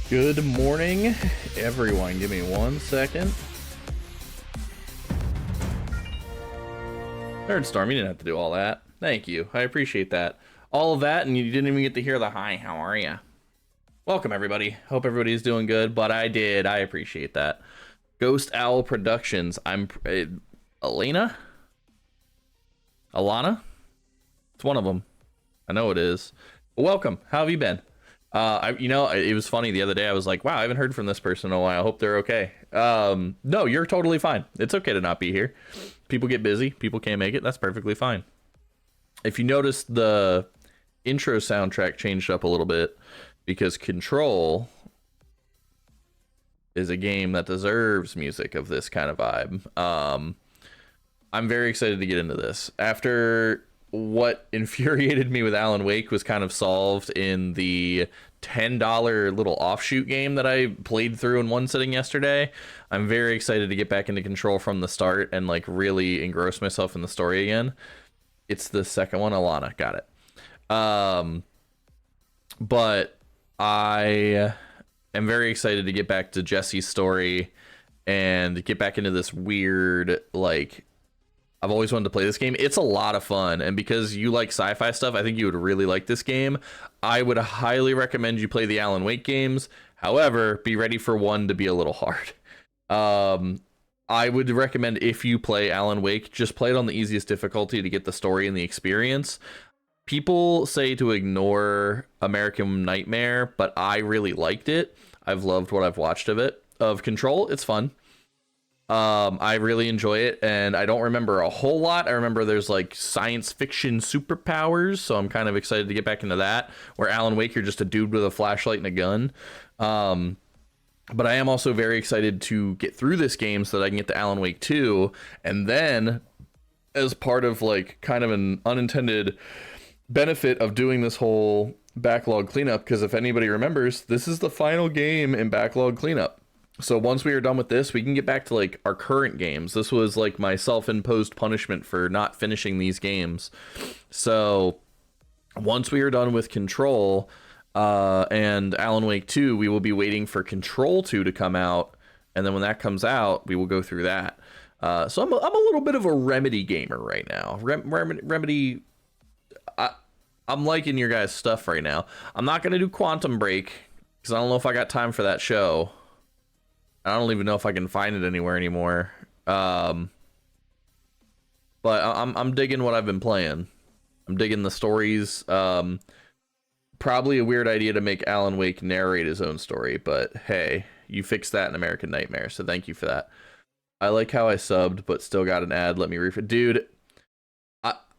Good morning, everyone. Give me 1 second. Nerdstorm, you didn't have to do all that. Thank you. I appreciate that. All of that, and you didn't even get to hear the hi, how are ya? Welcome, everybody. Hope everybody's doing good, but I did. I appreciate that. Ghost Owl Productions. I'm... Alana? It's one of them. I know it is. Welcome. How have you been? It was funny the other day. I was like, wow, I haven't heard from this person in a while. I hope they're okay. No, you're totally fine. It's okay to not be here. People get busy. People can't make it. That's perfectly fine. If you notice, the intro soundtrack changed up a little bit because Control is a game that deserves music of this kind of vibe. I'm very excited to get into this. After what infuriated me with Alan Wake was kind of solved in the $10 little offshoot game that I played through in one sitting yesterday, I'm very excited to get back into Control from the start and like really engross myself in the story again. It's the second one. Alana, got it. But I am very excited to get back to Jesse's story and get back into this weird, like, I've always wanted to play this game. It's a lot of fun, and because you like sci-fi stuff, I think you would really like this game. I would highly recommend you play the Alan Wake games. However, be ready for one to be a little hard. I would recommend, if you play Alan Wake, just play it on the easiest difficulty to get the story and the experience. People say to ignore American Nightmare, but I really liked it. I've loved what I've watched of it. Of Control, it's fun. I really enjoy it, and I don't remember a whole lot. I remember there's like science fiction superpowers, so I'm kind of excited to get back into that, where Alan Wake, you're just a dude with a flashlight and a gun. But I am also very excited to get through this game so that I can get to Alan Wake 2, and then as part of like kind of an unintended benefit of doing this whole backlog cleanup, because if anybody remembers, this is the final game in backlog cleanup. So once we are done with this, we can get back to like our current games. This was like my self-imposed punishment for not finishing these games. So once we are done with Control, And Alan Wake 2, we will be waiting for Control 2 to come out, and then when that comes out, we will go through that. So I'm a little bit of a Remedy gamer right now. Remedy, I'm liking your guys' stuff right now. I'm not gonna do Quantum Break because I don't know if I got time for that show. I don't even know if I can find it anywhere anymore. But I'm digging what I've been playing. I'm digging the stories. Probably a weird idea to make Alan Wake narrate his own story, but hey, you fixed that in American Nightmare, so thank you for that. I like how I subbed, but still got an ad. Let me dude.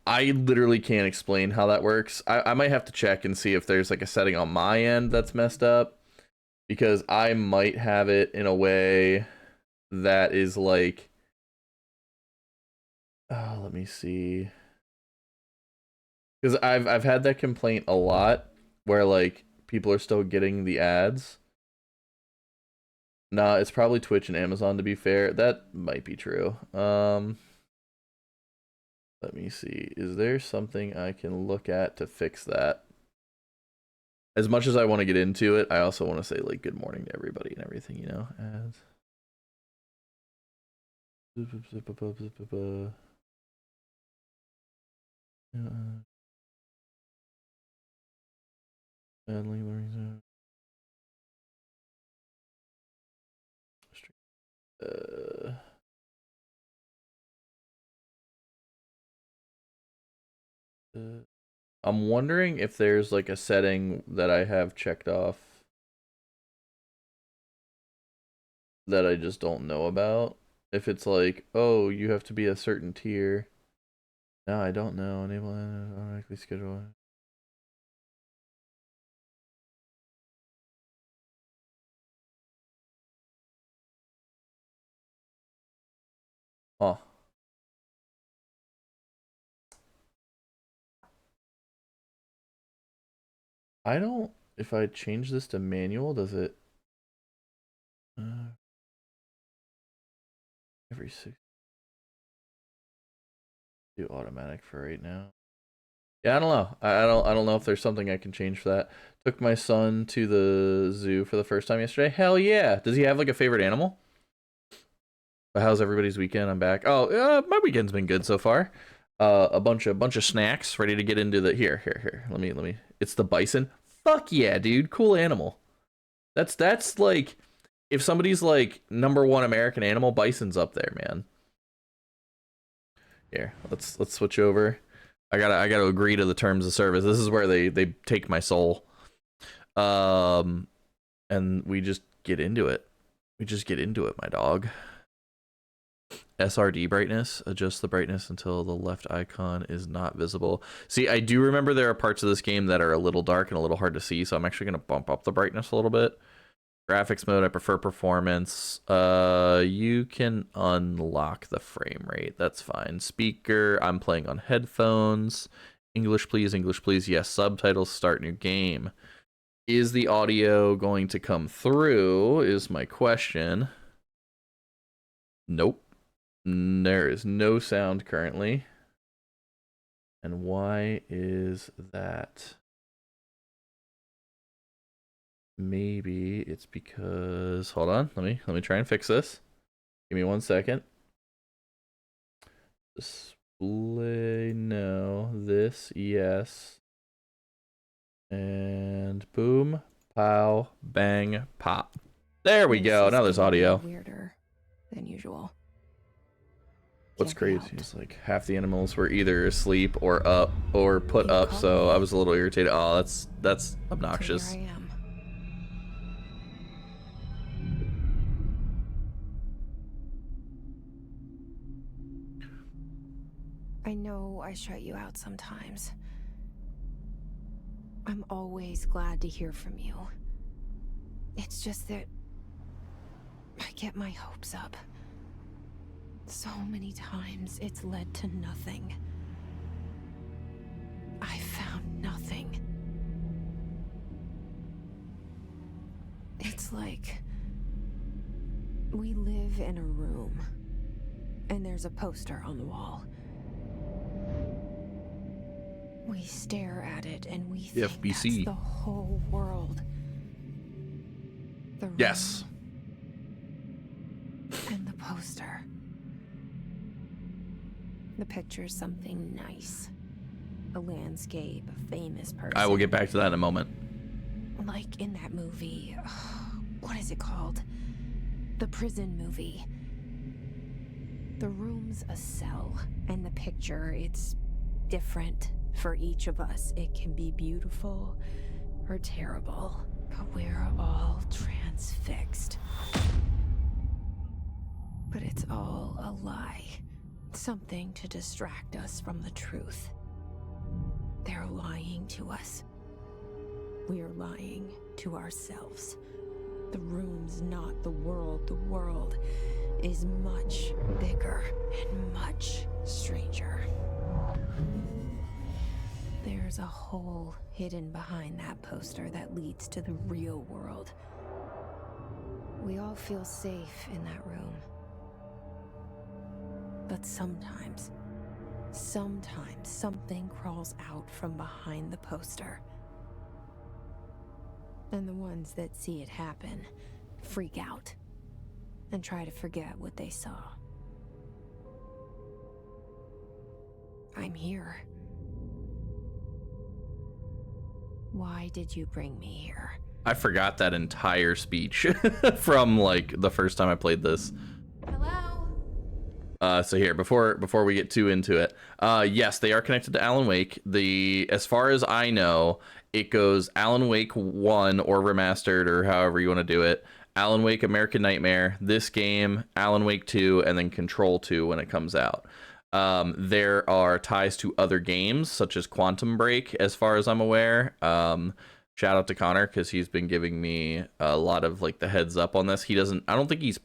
I literally can't explain how that works. I might have to check and see if there's like a setting on my end that's messed up, because I might have it in a way that is like, oh, let me see. Because I've had that complaint a lot, where like people are still getting the ads. Nah, it's probably Twitch and Amazon, to be fair. That might be true. Let me see. Is there something I can look at to fix that? As much as I want to get into it, I also want to say like good morning to everybody and everything, you know. Ads. I'm wondering if there's like a setting that I have checked off that I just don't know about. If it's like, oh, you have to be a certain tier. No, I don't know. Enable automatically schedule. Oh. I don't, if I change this to manual, does it every 6 do automatic for right now? Yeah, I don't know. I don't know if there's something I can change for that. Took my son to the zoo for the first time yesterday. Hell yeah. Does he have like a favorite animal? But how's everybody's weekend? I'm back. Oh, my weekend's been good so far. A bunch of snacks ready to get into the here. Let me. It's the bison. Fuck yeah, dude. Cool animal. That's like, if somebody's like #1 American animal, bison's up there, man. Here, let's switch over. I gotta agree to the terms of service. This is where they take my soul. And we just get into it. My dog. SRD brightness, adjust the brightness until the left icon is not visible. See, I do remember there are parts of this game that are a little dark and a little hard to see, so I'm actually going to bump up the brightness a little bit. Graphics mode, I prefer performance. You can unlock the frame rate, that's fine. Speaker, I'm playing on headphones. English please, yes. Subtitles, start new game. Is the audio going to come through, is my question. Nope. There is no sound currently. And why is that? Maybe it's because, hold on, let me try and fix this. Give me 1 second. Display, no. This, yes. And boom, pow, bang, pop. There we go. Now there's audio. Weirder than usual. What's crazy is like half the animals were either asleep or up or put up, so I was a little irritated. Oh, that's obnoxious. So here I am. I know I shut you out sometimes. I'm always glad to hear from you. It's just that I get my hopes up. So many times it's led to nothing. I found nothing. It's like we live in a room, and there's a poster on the wall. We stare at it and we The think FBC. that's the whole world. The room Yes. and the poster. The picture's something nice. A landscape, a famous person. I will get back to that in a moment. Like in that movie. What is it called? The prison movie. The room's a cell, and the picture, it's different for each of us. It can be beautiful or terrible, but we're all transfixed. But it's all a lie. Something to distract us from the truth. They're lying to us. We're lying to ourselves. The room's not the world. The world is much bigger and much stranger. There's a hole hidden behind that poster that leads to the real world. We all feel safe in that room. But sometimes something crawls out from behind the poster. And the ones that see it happen freak out and try to forget what they saw. I'm here. Why did you bring me here? I forgot that entire speech from like the first time I played this. Hello? So here, before we get too into it, yes, they are connected to Alan Wake. As far as I know, it goes Alan Wake 1 or remastered or however you want to do it. Alan Wake American Nightmare, this game, Alan Wake 2, and then Control 2 when it comes out. There are ties to other games such as Quantum Break, as far as I'm aware. Shout out to Connor because he's been giving me a lot of like the heads up on this. I don't think he's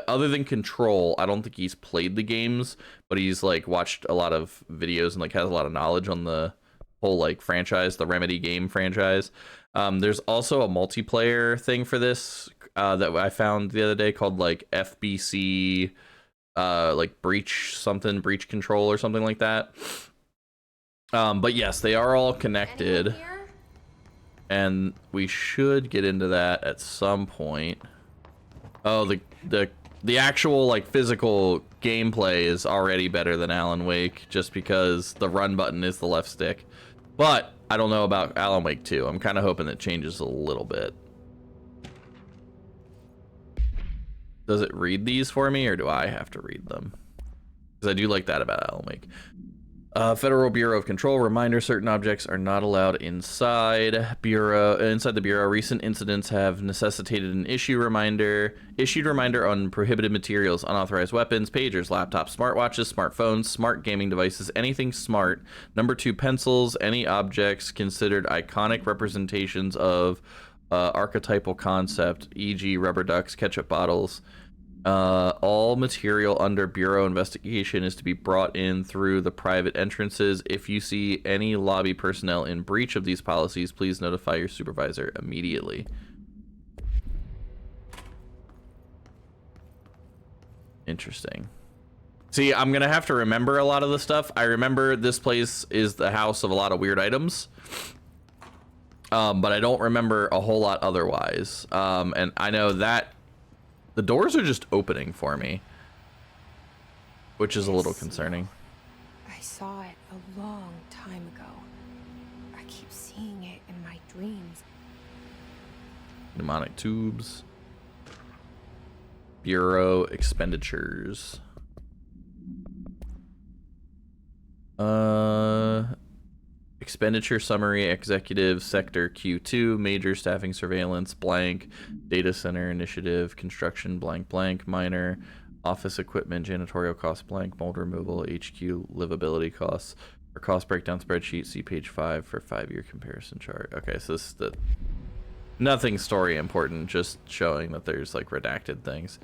other than Control, I don't think he's played the games, but he's like watched a lot of videos and like has a lot of knowledge on the whole like franchise, the Remedy game franchise. There's also a multiplayer thing for this that I found the other day called like FBC like breach control or something like that. But yes, they are all connected, and we should get into that at some point. Oh, the actual like physical gameplay is already better than Alan Wake just because the run button is the left stick. But I don't know about Alan Wake 2. I'm kind of hoping it changes a little bit. Does it read these for me, or do I have to read them? Because I do like that about Alan Wake. Federal Bureau of Control reminder: certain objects are not allowed inside the bureau. Recent incidents have necessitated an issued reminder on prohibited materials, unauthorized weapons, pagers, laptops, smartwatches, smartphones, smart gaming devices, anything smart. Number 2, pencils, any objects considered iconic representations of archetypal concept, e.g. rubber ducks, ketchup bottles. All material under bureau investigation is to be brought in through the private entrances. If you see any lobby personnel in breach of these policies, please notify your supervisor immediately. Interesting. See, I'm gonna have to remember a lot of the stuff. I remember this place is the house of a lot of weird items. But I don't remember a whole lot otherwise. And I know that the doors are just opening for me, which is a little concerning. I saw it a long time ago. I keep seeing it in my dreams. Mnemonic tubes. Bureau expenditures. Expenditure summary, executive sector Q2, major staffing surveillance, blank, data center initiative, construction, blank, blank, minor, office equipment, janitorial costs, blank, mold removal, HQ livability costs, or cost breakdown spreadsheet, see page 5 for 5-year comparison chart. Okay, so this is nothing story important, just showing that there's like redacted things.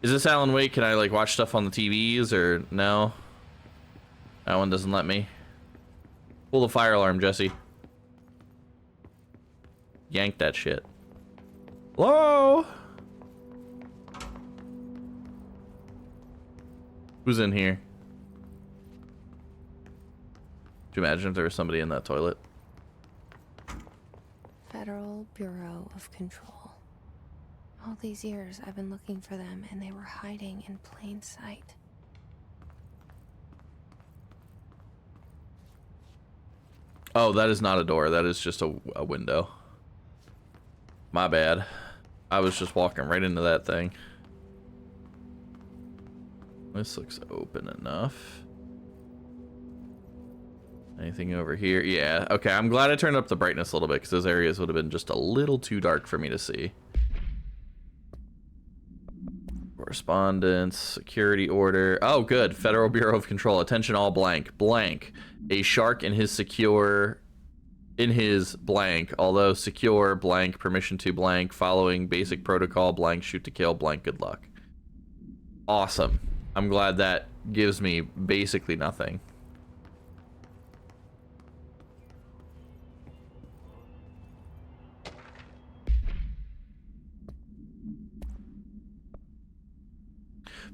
Is this Alan Wake? Can I like watch stuff on the TVs or no? That one doesn't let me. Pull the fire alarm, Jesse. Yank that shit. Hello? Who's in here? you imagine if there was somebody in that toilet? Federal Bureau of Control. All these years I've been looking for them, and they were hiding in plain sight. Oh, that is not a door. That is just a window. My bad. I was just walking right into that thing. This looks open enough. Anything over here? Yeah. Okay, I'm glad I turned up the brightness a little bit because those areas would have been just a little too dark for me to see. Correspondence, security order. Oh, good. Federal Bureau of Control. Attention all blank. Blank. A shark in his blank, although secure blank, permission to blank, following basic protocol blank, shoot to kill blank, good luck. Awesome. I'm glad that gives me basically nothing.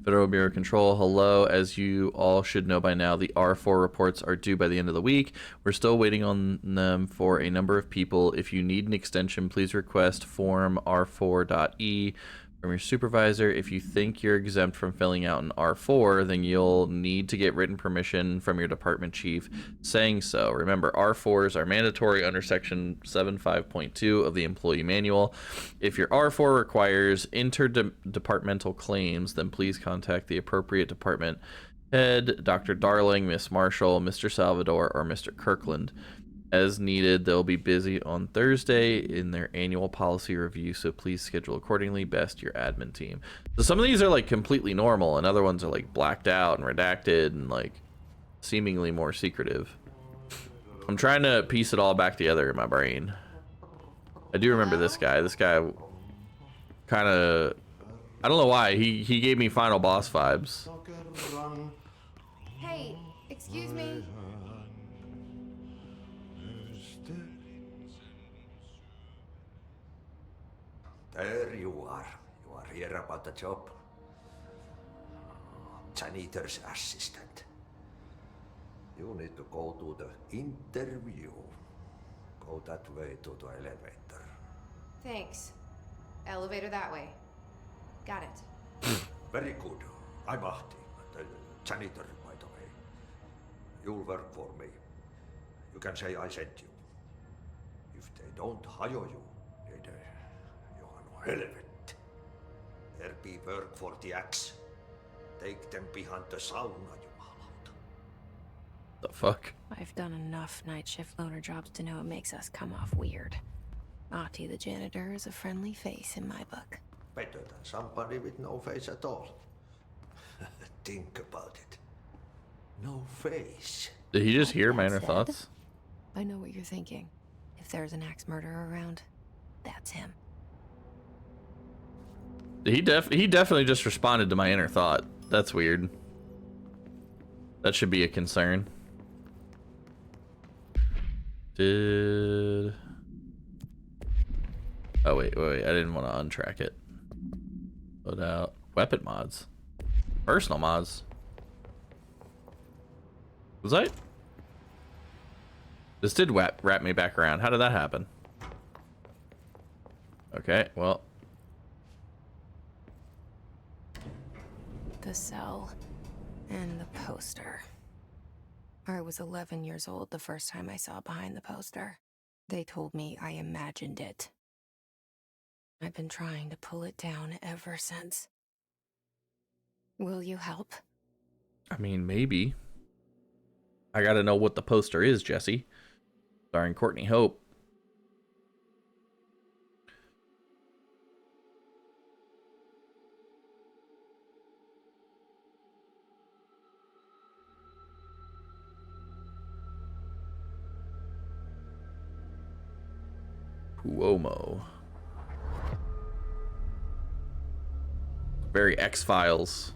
Federal Bureau of Control, hello. As you all should know by now, the R4 reports are due by the end of the week. We're still waiting on them for a number of people. If you need an extension, please request form R4.E from your supervisor. If you think you're exempt from filling out an R4, then you'll need to get written permission from your department chief saying so. Remember, R4s are mandatory under section 7.5.2 of the employee manual. If your R4 requires interdepartmental claims, then please contact the appropriate department head, Dr. Darling, Miss Marshall, Mr. Salvador, or Mr. Kirkland. As needed, they'll be busy on Thursday in their annual policy review, so please schedule accordingly. Best, your admin team. So some of these are like completely normal, and other ones are like blacked out and redacted and like seemingly more secretive. I'm trying to piece it all back together in my brain. I do remember this guy. This guy kind of, I don't know why, he gave me Final Boss vibes. Hey, excuse me. There you are. You are here about the job. Janitor's assistant. You need to go to the interview. Go that way to the elevator. Thanks. Elevator that way. Got it. Very good. I'm Ahti, the janitor, by the way. You'll work for me. You can say I sent you. If they don't hire you, helvet. There be work for the axe. Take them behind the sauna, jumalauta. The fuck? I've done enough night shift loner jobs to know it makes us come off weird. Ahti the janitor is a friendly face in my book. Better than somebody with no face at all. Think about it. No face. Did he just hear my That inner said, thoughts? I know what you're thinking. If there's an axe murderer around, that's him. He definitely just responded to my inner thought. That's weird. That should be a concern. Oh wait, I didn't want to untrack it. Put out weapon mods. Personal mods. Was I? This did wrap me back around. How did that happen? Okay, well. The cell and the poster. I was 11 years old the first time I saw behind the poster. They told me I imagined it. I've been trying to pull it down ever since. Will you help? I mean, maybe. I gotta know what the poster is, Jesse. Starring Courtney Hope. Cuomo. Very X-Files.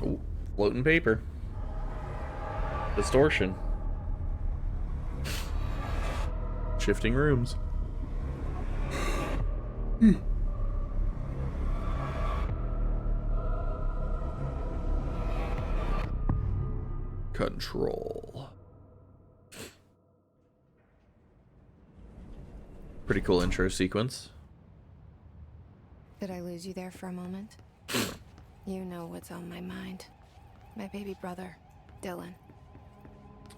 Oh, floating paper. Distortion. Shifting rooms. Control. Pretty cool intro sequence. Did I lose you there for a moment? You know what's on my mind. My baby brother, Dylan.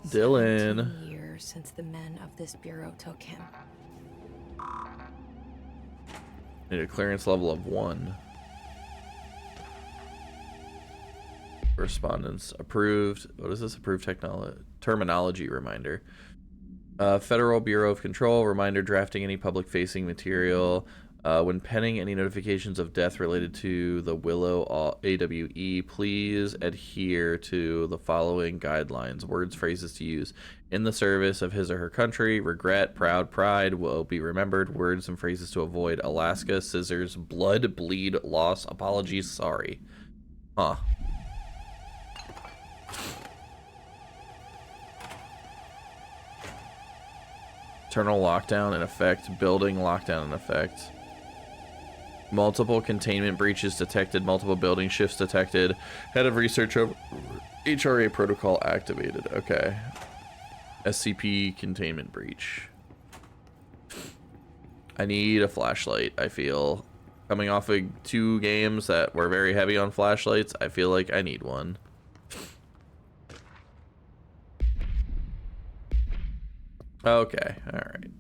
Dylan. 17 years since the men of this bureau took him. Need a clearance level of 1. Respondents approved. What is this? Approved terminology reminder. Federal Bureau of Control reminder: drafting any public-facing material when penning any notifications of death related to the Willow AWE. Please adhere to the following guidelines. Words, phrases to use in the service of his or her country: regret, proud, pride will be remembered. Words and phrases to avoid: Alaska, scissors, blood, bleed, loss, apologies, sorry. Huh. Internal lockdown in effect. Building lockdown in effect. Multiple containment breaches detected. Multiple building shifts detected. Head of research over HRA protocol activated. Okay. SCP containment breach. I need a flashlight, I feel. Coming off of 2 games that were very heavy on flashlights, I feel like I need one. Okay, alright.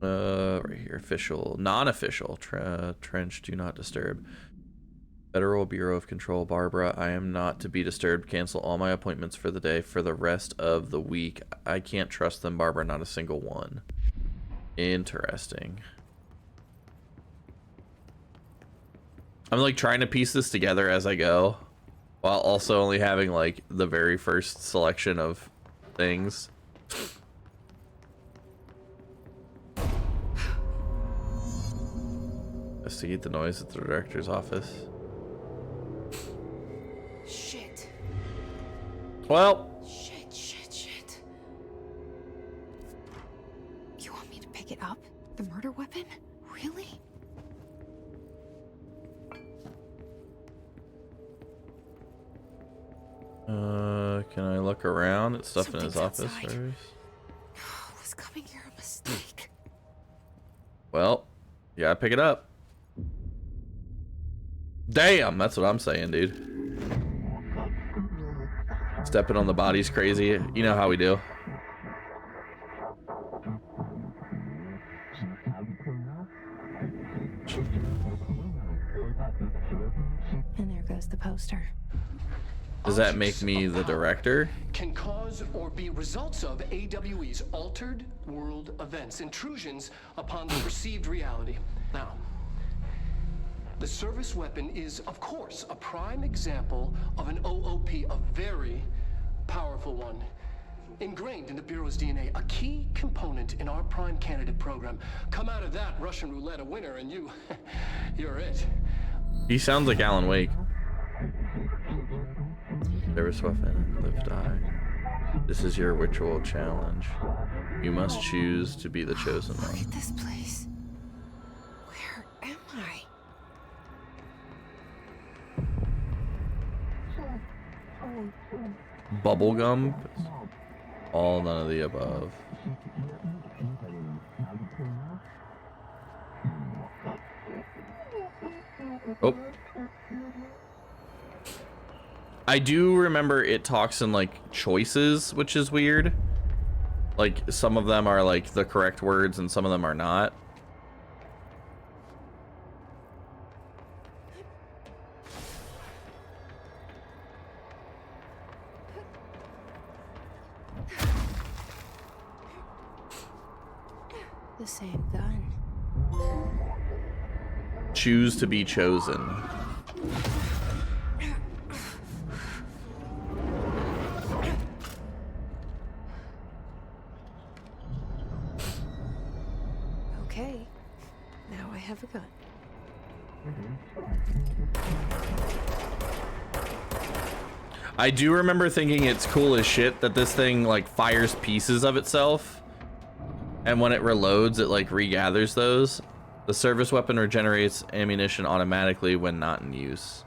Right here, official, non-official, trench, do not disturb. Federal Bureau of Control, Barbara, I am not to be disturbed. Cancel all my appointments for the day for the rest of the week. I can't trust them, Barbara, not a single one. Interesting. I'm like trying to piece this together as I go, while also only having like the very first selection of things. Investigate the noise at the director's office. Shit. Well. Shit. You want me to pick it up? The murder weapon? Really? Can I look around at stuff in his Something's office outside. first? Was coming here a mistake? Well, yeah, pick it up. Damn, that's what I'm saying, dude. Stepping on the body's crazy. You know how we do. And there goes the poster. Does that make me the director? Can cause or be results of AWE's altered world events, intrusions upon the perceived reality. Now, the service weapon is, of course, a prime example of an OOP, a very powerful one. Ingrained in the Bureau's DNA, a key component in our prime candidate program. Come out of that Russian roulette a winner and you're it. He sounds like Alan Wake. Service weapon, live, die. This is your ritual challenge. You must choose to be the chosen Look one. at this place. Where am I? Bubblegum? All none of the above. Oh. I do remember it talks in like choices, which is weird. Like some of them are like the correct words and some of them are not. The same gun. Choose to be chosen. Okay. Now I have a gun. I do remember thinking it's cool as shit that this thing like fires pieces of itself. And when it reloads, it like regathers those. The service weapon regenerates ammunition automatically when not in use.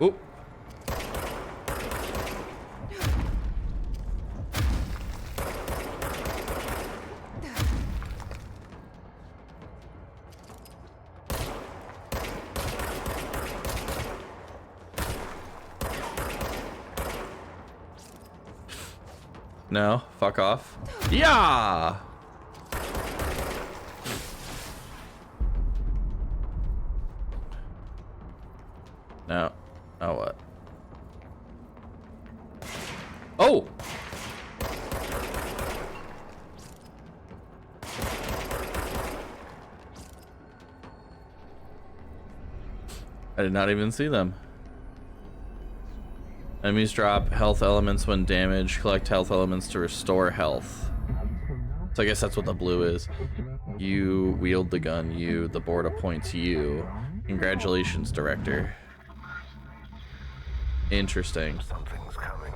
Oop. No, fuck off. Yeah. No. Oh, what? Oh! I did not even see them. Enemies drop health elements when damaged. Collect health elements to restore health. So I guess that's what the blue is. You wield the gun. You. The board appoints you. Congratulations, director. Interesting. Something's coming.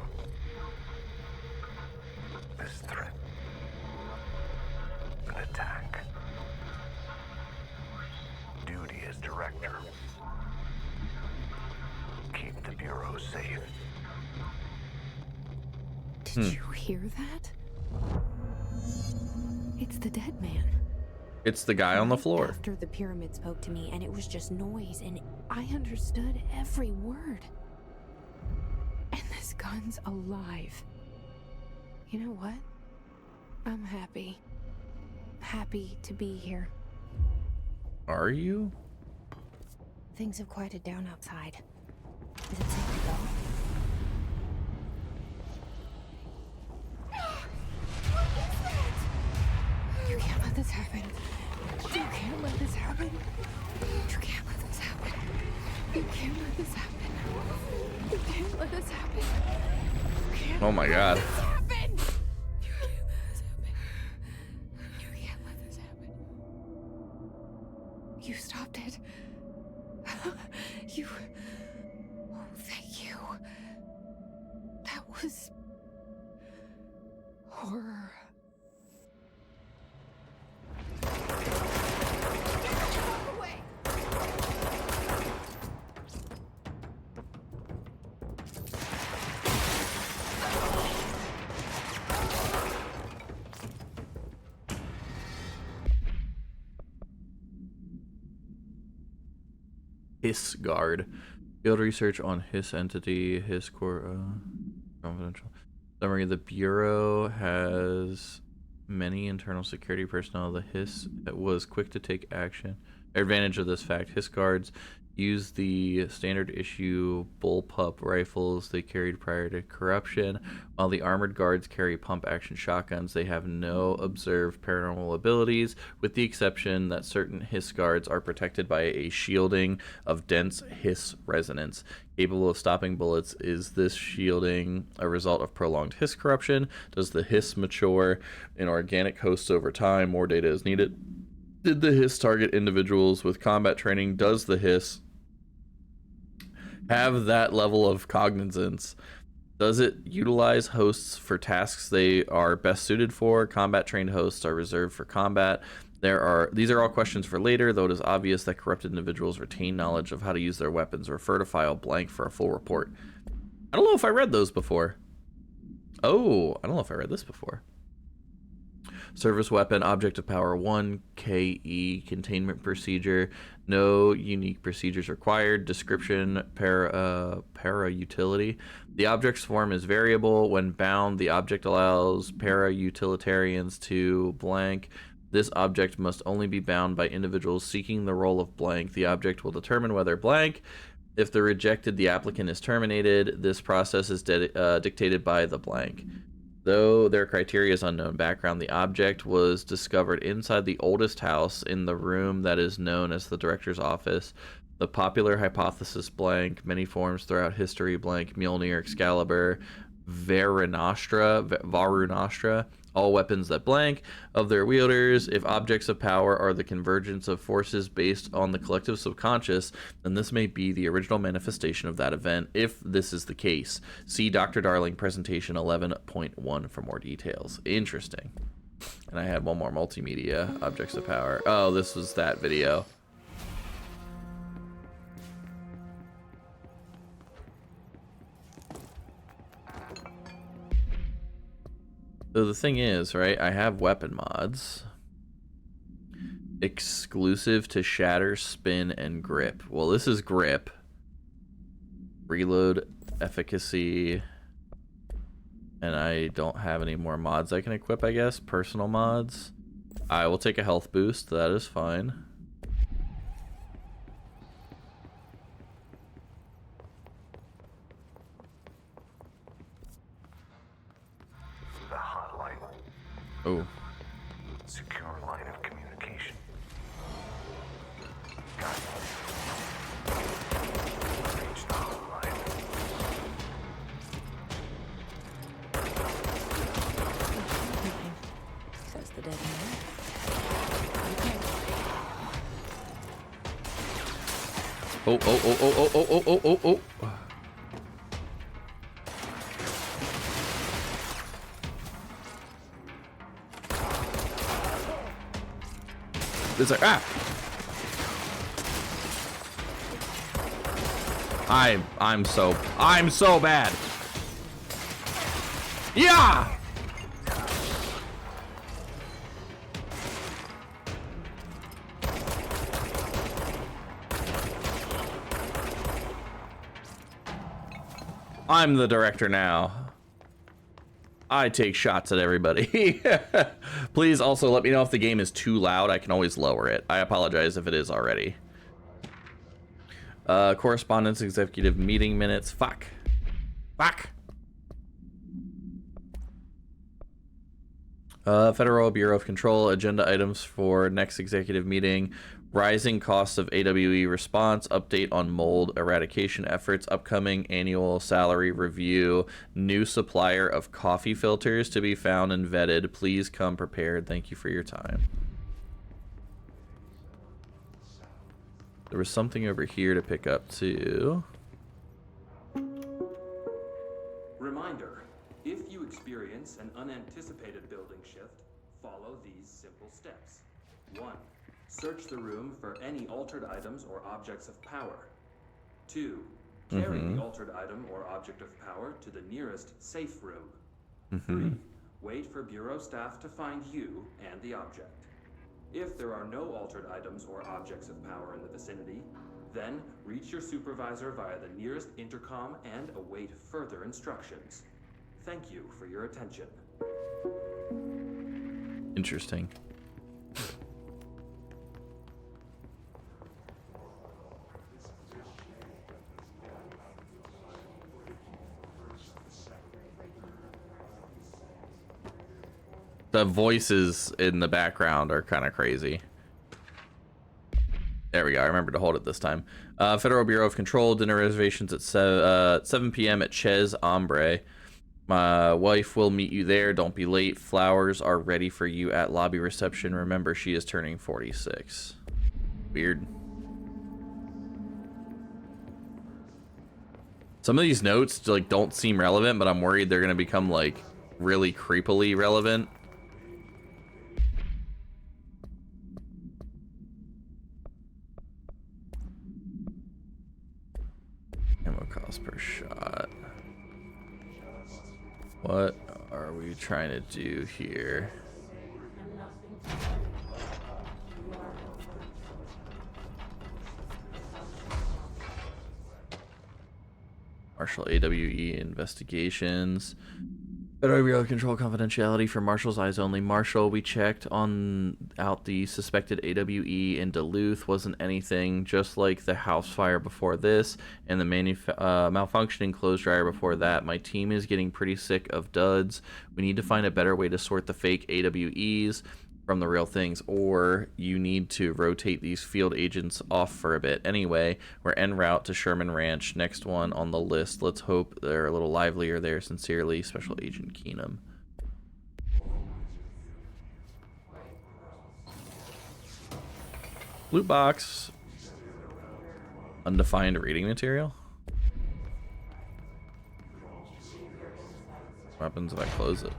This threat. An attack. Duty as director. Keep the Bureau safe. Did you hear that? It's the dead man. It's the guy on the floor. After the pyramid spoke to me, and it was just noise, and I understood every word. And this gun's alive. You know what? I'm happy. Happy to be here. Are you? Things have quieted down outside. Is it safe to go? You can't let this happen. You can't let this happen. You can't let this happen. You can't let this happen. You can't let this happen. You can't Oh my god. let this happen. You can't let this happen. You can't let this happen. You stopped it. You... Oh, thank you. That was... horror. Hiss guard. Field research on Hiss entity, Hiss core, confidential. Summary: the Bureau has many internal security personnel. The Hiss was quick to take action. Advantage of this fact: Hiss guards use the standard issue bullpup rifles they carried prior to corruption, while the armored guards carry pump action shotguns. They have no observed paranormal abilities, with the exception that certain Hiss guards are protected by a shielding of dense Hiss resonance, capable of stopping bullets. Is this shielding a result of prolonged Hiss corruption? Does the Hiss mature in organic hosts over time? More data is needed. Did the Hiss target individuals with combat training? Does the Hiss have that level of cognizance? Does it utilize hosts for tasks they are best suited for? Combat trained hosts are reserved for combat. These are all questions for later, though it is obvious that corrupted individuals retain knowledge of how to use their weapons. Refer to file blank for a full report. I don't know if I read those before. Oh, I don't know if I read this before. Service weapon, object of power 1, KE, containment procedure, no unique procedures required. Description, para utility. The object's form is variable. When bound, the object allows para utilitarians to blank. This object must only be bound by individuals seeking the role of blank. The object will determine whether blank. If the rejected, the applicant is terminated. This process is dictated by the blank. Though their criteria is unknown background, the object was discovered inside the oldest house in the room that is known as the director's office. The popular hypothesis blank, many forms throughout history blank, Mjolnir, Excalibur, Varunastra, All weapons that blank of their wielders. If objects of power are the convergence of forces based on the collective subconscious, then this may be the original manifestation of that event. If this is the case, see Dr. Darling presentation 11.1 for more details. Interesting. And I had one more multimedia, objects of power. Oh, this was that video. So the thing is, right, I have weapon mods exclusive to shatter, spin, and grip. Well, this is grip. Reload, efficacy, and I don't have any more mods I can equip, I guess. Personal mods. I will take a health boost, that is fine. Oh. Secure line of communication. Got it. Reach the hotline. Says the dead man. Oh, oh, oh, oh, oh, oh, oh, oh, oh. It's like, ah! I'm so bad. Yeah! I'm the director now. I take shots at everybody. Please also let me know if the game is too loud. I can always lower it. I apologize if it is already. Correspondence, executive meeting minutes. Fuck. Fuck. Federal Bureau of Control, agenda items for next executive meeting. Rising costs of AWE response, update on mold eradication efforts, upcoming annual salary review, new supplier of coffee filters to be found and vetted. Please come prepared. Thank you for your time. There was something over here to pick up too. Reminder, if you experience an unanticipated building shift, follow these simple steps. 1. Search the room for any altered items or objects of power. 2. Carry the altered item or object of power to the nearest safe room. 3. Wait for Bureau staff to find you and the object. If there are no altered items or objects of power in the vicinity, then reach your supervisor via the nearest intercom and await further instructions. Thank you for your attention. Interesting. The voices in the background are kind of crazy. There we go. I remember to hold it this time. Federal Bureau of Control, dinner reservations at 7 p.m. at Chez Ombre. My wife will meet you there. Don't be late. Flowers are ready for you at lobby reception. Remember, she is turning 46. Weird. Some of these notes like don't seem relevant, but I'm worried they're gonna become like really creepily relevant. Ammo cost per shot. What are we trying to do here? Marshall AWE investigations. Federal Bureau of Control confidentiality for Marshall's eyes only. Marshall, we checked on out the suspected AWE in Duluth. Wasn't anything, just like the house fire before this and the malfunctioning clothes dryer before that. My team is getting pretty sick of duds. We need to find a better way to sort the fake AWEs from the real things, or you need to rotate these field agents off for a bit. Anyway, we're en route to Sherman Ranch, next one on the list. Let's hope they're a little livelier there. Sincerely, Special Agent Keenum. Loot box. Undefined reading material. What happens if I close it?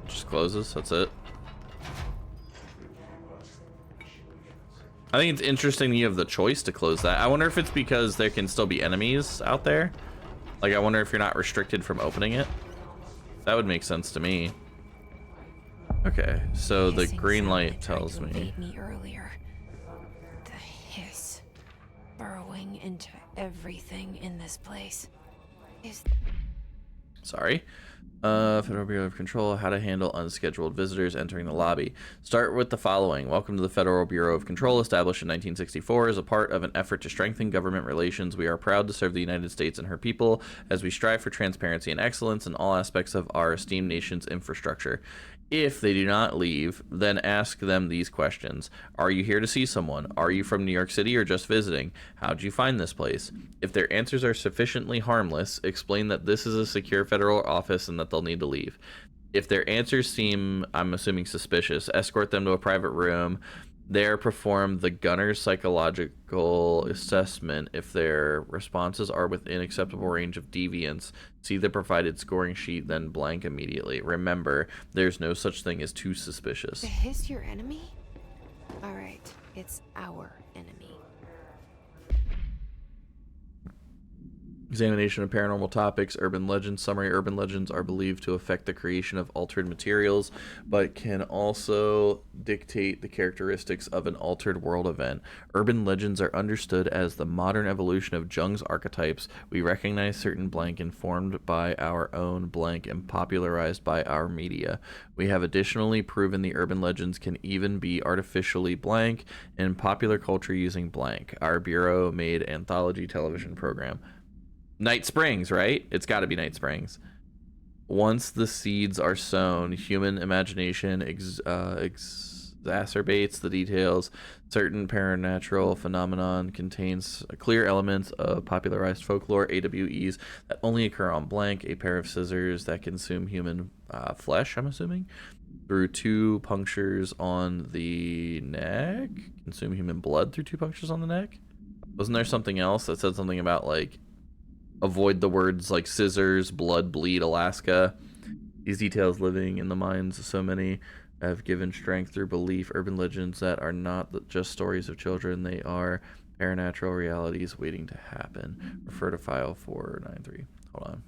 It just closes, that's it. I think it's interesting that you have the choice to close that. I wonder if it's because there can still be enemies out there. Like, I wonder if you're not restricted from opening it. That would make sense to me. Okay, so the green light tells me. Earlier. The hiss burrowing into everything in this place. Sorry. Federal Bureau of Control, how to handle unscheduled visitors entering the lobby. Start with the following. Welcome to the Federal Bureau of Control, established in 1964 as a part of an effort to strengthen government relations. We are proud to serve the United States and her people as we strive for transparency and excellence in all aspects of our esteemed nation's infrastructure. If they do not leave, then ask them these questions. Are you here to see someone? Are you from New York City or just visiting? How'd you find this place? If their answers are sufficiently harmless, explain that this is a secure federal office and that they'll need to leave. If their answers seem, I'm assuming, suspicious, escort them to a private room. There, perform the gunner's psychological assessment. If their responses are within acceptable range of deviance, see the provided scoring sheet, then blank immediately. Remember, there's no such thing as too suspicious. The hiss your enemy? Alright, it's our enemy. Examination of paranormal topics. Urban legends. Summary. Urban legends are believed to affect the creation of altered materials, but can also dictate the characteristics of an altered world event. Urban legends are understood as the modern evolution of Jung's archetypes. We recognize certain blank informed by our own blank and popularized by our media. We have additionally proven the urban legends can even be artificially blank in popular culture using blank. Our bureau made anthology television program. Night Springs, right? It's got to be Night Springs. Once the seeds are sown, human imagination exacerbates the details. Certain paranormal phenomenon contains clear elements of popularized folklore, AWEs, that only occur on blank. A pair of scissors that consume human flesh, I'm assuming, through 2 punctures on the neck. Consume human blood through 2 punctures on the neck? Wasn't there something else that said something about, like, avoid the words like scissors, blood, bleed, Alaska? These details living in the minds of so many have given strength through belief. Urban legends that are not just stories of children, they are paranatural realities waiting to happen. Refer to file 493. Hold on.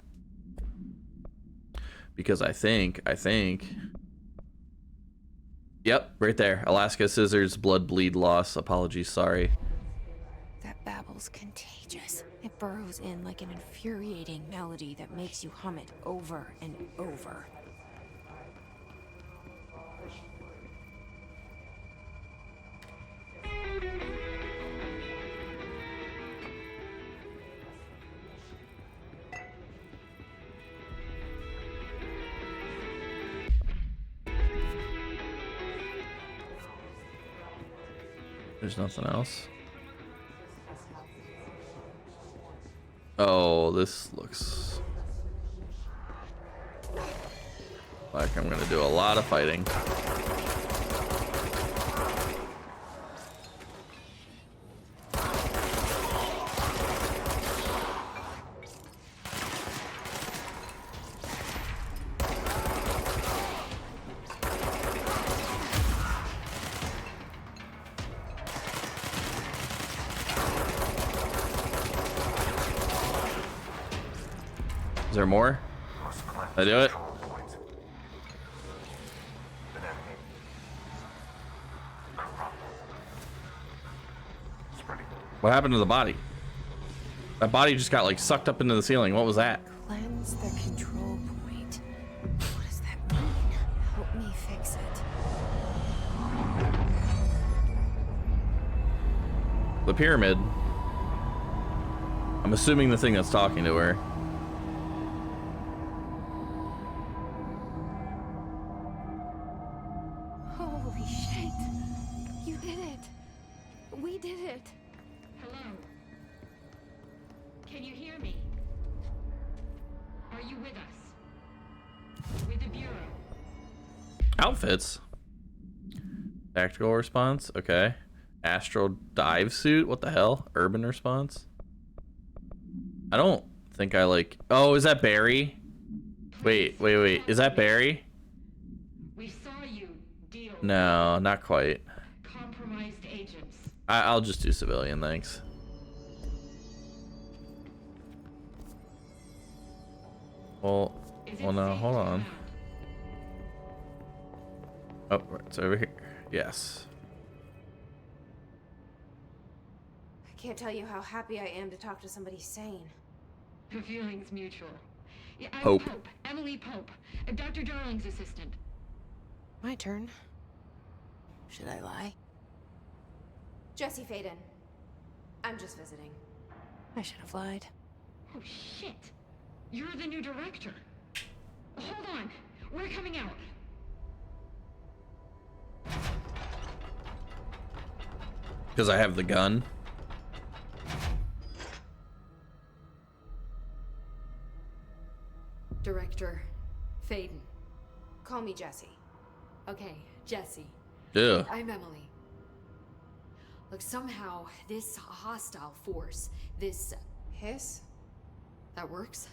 Because I think, yep, right there. Alaska, scissors, blood, bleed, loss, apologies, sorry. That babble's contagious. It burrows in like an infuriating melody that makes you hum it over and over. There's nothing else. Oh, this looks like I'm gonna do a lot of fighting. Is there more? Did I do it? What happened to the body? That body just got like sucked up into the ceiling. What was that? Cleanse the control point. What does that mean? Help me fix it. The pyramid. I'm assuming the thing that's talking to her. Holy shit. You did it. We did it. Hello? Can you hear me? Are you with us? With the Bureau? Outfits. Tactical response. Okay. Astral dive suit. What the hell? Urban response. I don't think I like. Oh, is that Barry? Wait. Is that Barry? We saw you deal No, not quite. with compromised agents. I'll just do civilian, thanks. Well, Is it no, safe hold to on. come out? Oh, it's over here. Yes. I can't tell you how happy I am to talk to somebody sane. The feeling's mutual. Yeah, I'm Pope. Pope. Emily Pope, Dr. Darling's assistant. My turn. Should I lie? Jesse Faden. I'm just visiting. I should have lied. Oh shit! You're the new director. Hold on, we're coming out. Because I have the gun. Director Faden. Call me Jesse. Okay, Jesse. Yeah. I'm Emily. Look, somehow this hostile force, this Hiss? that works.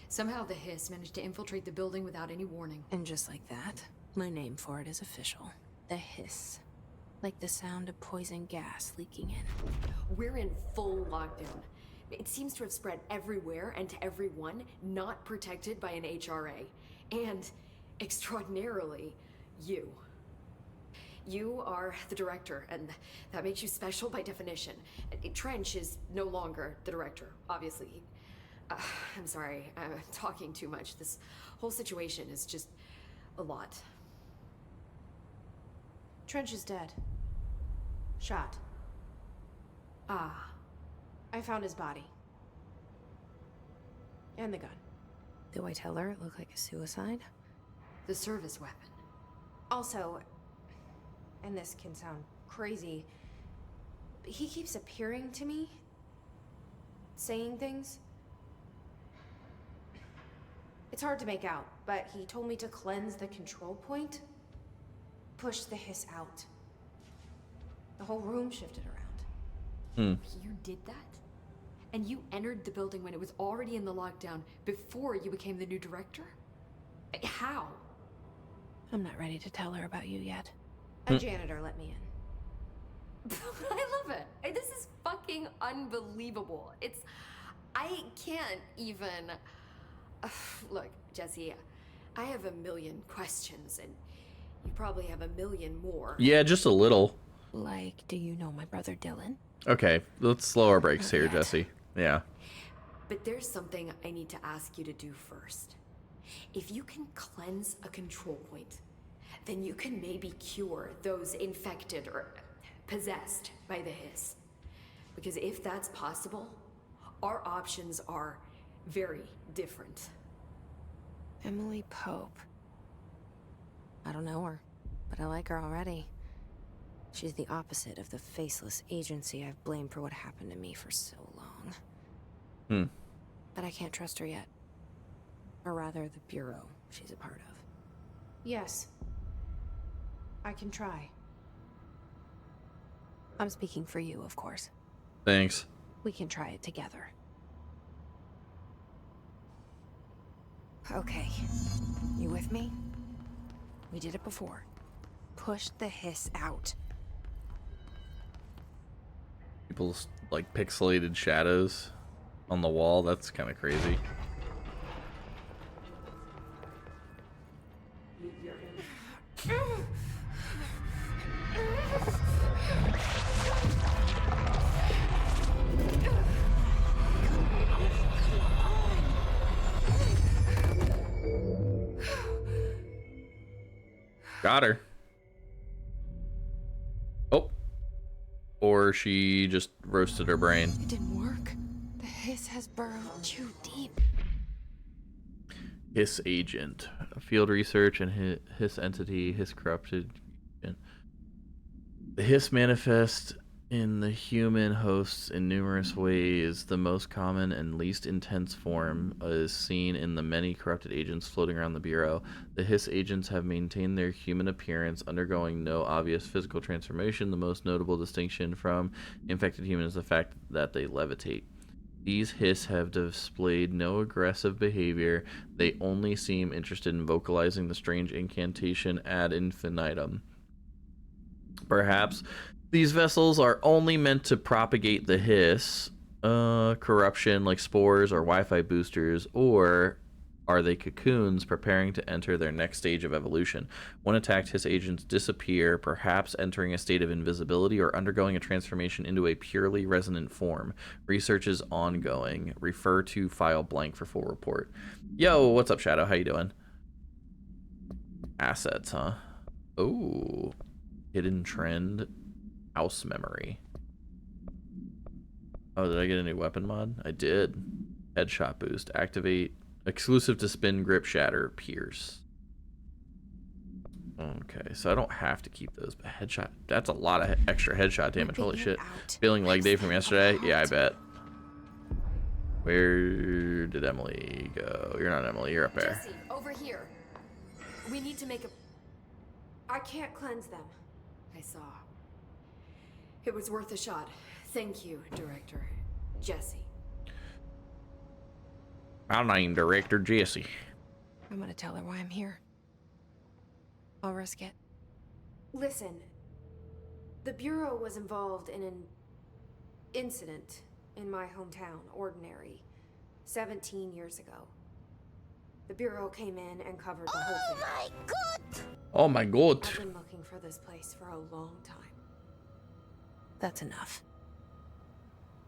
Somehow the Hiss managed to infiltrate the building without any warning. And just like that, my name for it is official. The hiss. Like the sound of poison gas leaking in. We're in full lockdown. It seems to have spread everywhere and to everyone not protected by an HRA. And, extraordinarily, you. You are the director, and that makes you special by definition. Trench is no longer the director, obviously. I'm sorry, I'm talking too much. This whole situation is just a lot. Trench is dead. Shot. Ah, I found his body. And the gun. Do I tell her it looked like a suicide? the service weapon. Also, and this can sound crazy, but he keeps appearing to me, saying things. It's hard to make out, but he told me to cleanse the control point, push the hiss out. The whole room shifted around. You did that? And you entered the building when it was already in the lockdown before you became the new director? How? I'm not ready to tell her about you yet. A janitor let me in. I love it. This is fucking unbelievable. I can't even... Look, Jesse, I have a million questions, and you probably have a million more. Yeah, just a little. Like, do you know my brother Dylan? Okay, let's slow our brakes Not here, yet. Jesse. Yeah. But there's something I need to ask you to do first. If you can cleanse a control point, then you can maybe cure those infected or possessed by the hiss. Because if that's possible, our options are very different. Emily Pope. I don't know her, but I like her already. She's the opposite of the faceless agency I've blamed for what happened to me for so long. But I can't trust her yet. Or rather, the Bureau she's a part of. Yes. I can try. I'm speaking for you, of course. Thanks. We can try it together. Okay. You with me? We did it before. Push the hiss out. People's like pixelated shadows on the wall. That's kind of crazy. Got her. Oh. Or she just roasted her brain. It didn't work. The hiss has burrowed too deep. Hiss agent. Field research and hiss entity. Hiss corrupted. The hiss manifest in the human hosts in numerous ways. The most common and least intense form is seen in the many corrupted agents floating around the Bureau. The Hiss agents have maintained their human appearance, undergoing no obvious physical transformation. The most notable distinction from infected humans is the fact that they levitate. These Hiss have displayed no aggressive behavior. They only seem interested in vocalizing the strange incantation ad infinitum. Perhaps these vessels are only meant to propagate the Hiss corruption like spores or Wi-Fi boosters, or are they cocoons preparing to enter their next stage of evolution? When attacked, Hiss agents disappear, perhaps entering a state of invisibility or undergoing a transformation into a purely resonant form. Research is ongoing. Refer to file blank for full report. Yo, what's up, Shadow? How you doing? Assets, huh? Oh, hidden trend. House memory. Oh, did I get a new weapon mod? I did. Headshot boost. Activate. Exclusive to spin, grip, shatter, pierce. Okay, so I don't have to keep those, but headshot. That's a lot of extra headshot damage. Holy shit. Feeling like day from yesterday? Yeah, I bet. Where did Emily go? You're not Emily. You're up there. Jesse, over here. We need to make a... I can't cleanse them. I saw. It was worth a shot. Thank you, Director Jesse. My name, Director Jesse. I'm gonna tell her why I'm here. I'll risk it. Listen, the Bureau was involved in an incident in my hometown, Ordinary, 17 years ago. The Bureau came in and covered the whole thing. My God! Oh my God. I've been looking for this place for a long time. That's enough.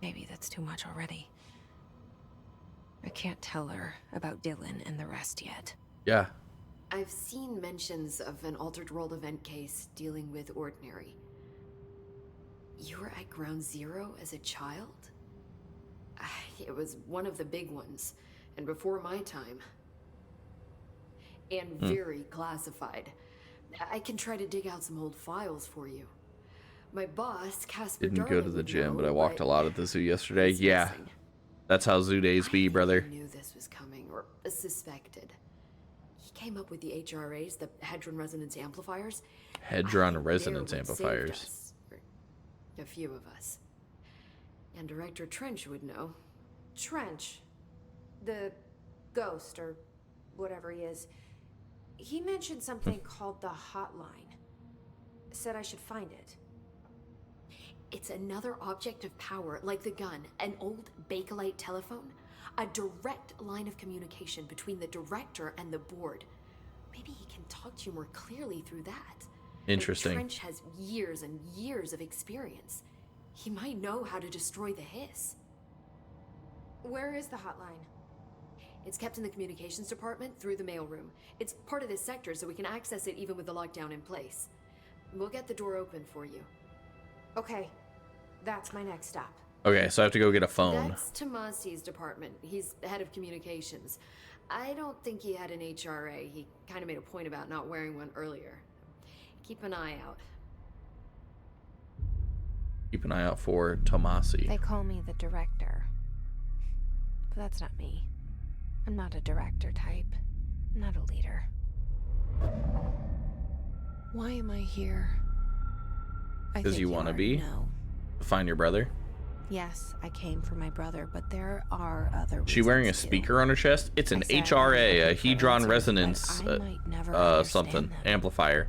Maybe that's too much already. I can't tell her about Dylan and the rest yet. Yeah. I've seen mentions of an Altered World event case dealing with Ordinary. You were at Ground Zero as a child? It was one of the big ones, and before my time. And very classified. I can try to dig out some old files for you. My boss, Casper Didn't Darling, go to the would gym, know, but I walked a lot at the zoo yesterday. he's Yeah. missing. That's how zoo days be, brother. I knew this was coming, or suspected. He came up with the HRAs, the Hedron Resonance Amplifiers. Hedron They're Resonance what saved Amplifiers. us, or a few of us. And Director Trench would know. Trench, the ghost, or whatever he is, he mentioned something called the Hotline. Said I should find it. It's another object of power, like the gun, an old Bakelite telephone. A direct line of communication between the director and the board. Maybe he can talk to you more clearly through that. Interesting. And Trench has years and years of experience. He might know how to destroy the Hiss. Where is the hotline? It's kept in the communications department through the mailroom. It's part of this sector, so we can access it even with the lockdown in place. We'll get the door open for you. Okay, that's my next stop. Okay, so I have to go get a phone. That's Tomasi's department. He's the head of communications. I don't think he had an HRA. He kind of made a point about not wearing one earlier. Keep an eye out. Keep an eye out for Tomasi. They call me the director. But that's not me. I'm not a director type. I'm not a leader. Why am I here? Because you want to be? No. Find your brother? Yes, I came for my brother, but there are other She wearing a reasons, too. speaker on her chest? It's an I said I HRA, a wasn't looking for Hedron answers, Resonance, but I might never understand something, them. amplifier.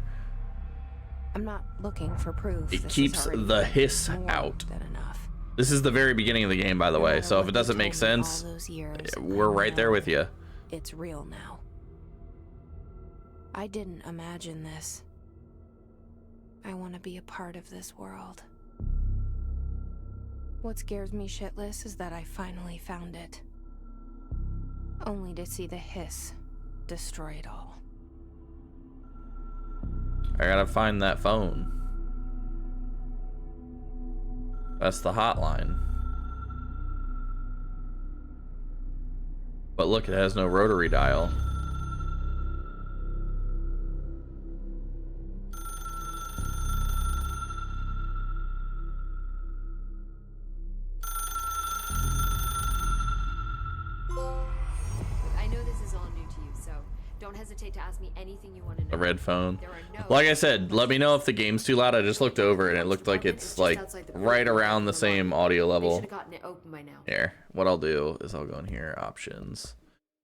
I'm not looking for proof. It This is keeps already the hiss more out. than enough. This is the very beginning of the game, by the No way, matter so if what it they doesn't make told me all sense, those years, we're I right there know with you. It's real now. I didn't imagine this. I want to be a part of this world. What scares me shitless is that I finally found it. Only to see the hiss destroy it all. I gotta find that phone. That's the hotline. But look, it has no rotary dial. Don't hesitate to ask me anything you want to know. A red phone. There are no Like I said, let me know if the game's too loud. I just looked over and it looked like it's like right around the same audio They level. should have gotten it open by now. Here, what I'll do is I'll go in here, options.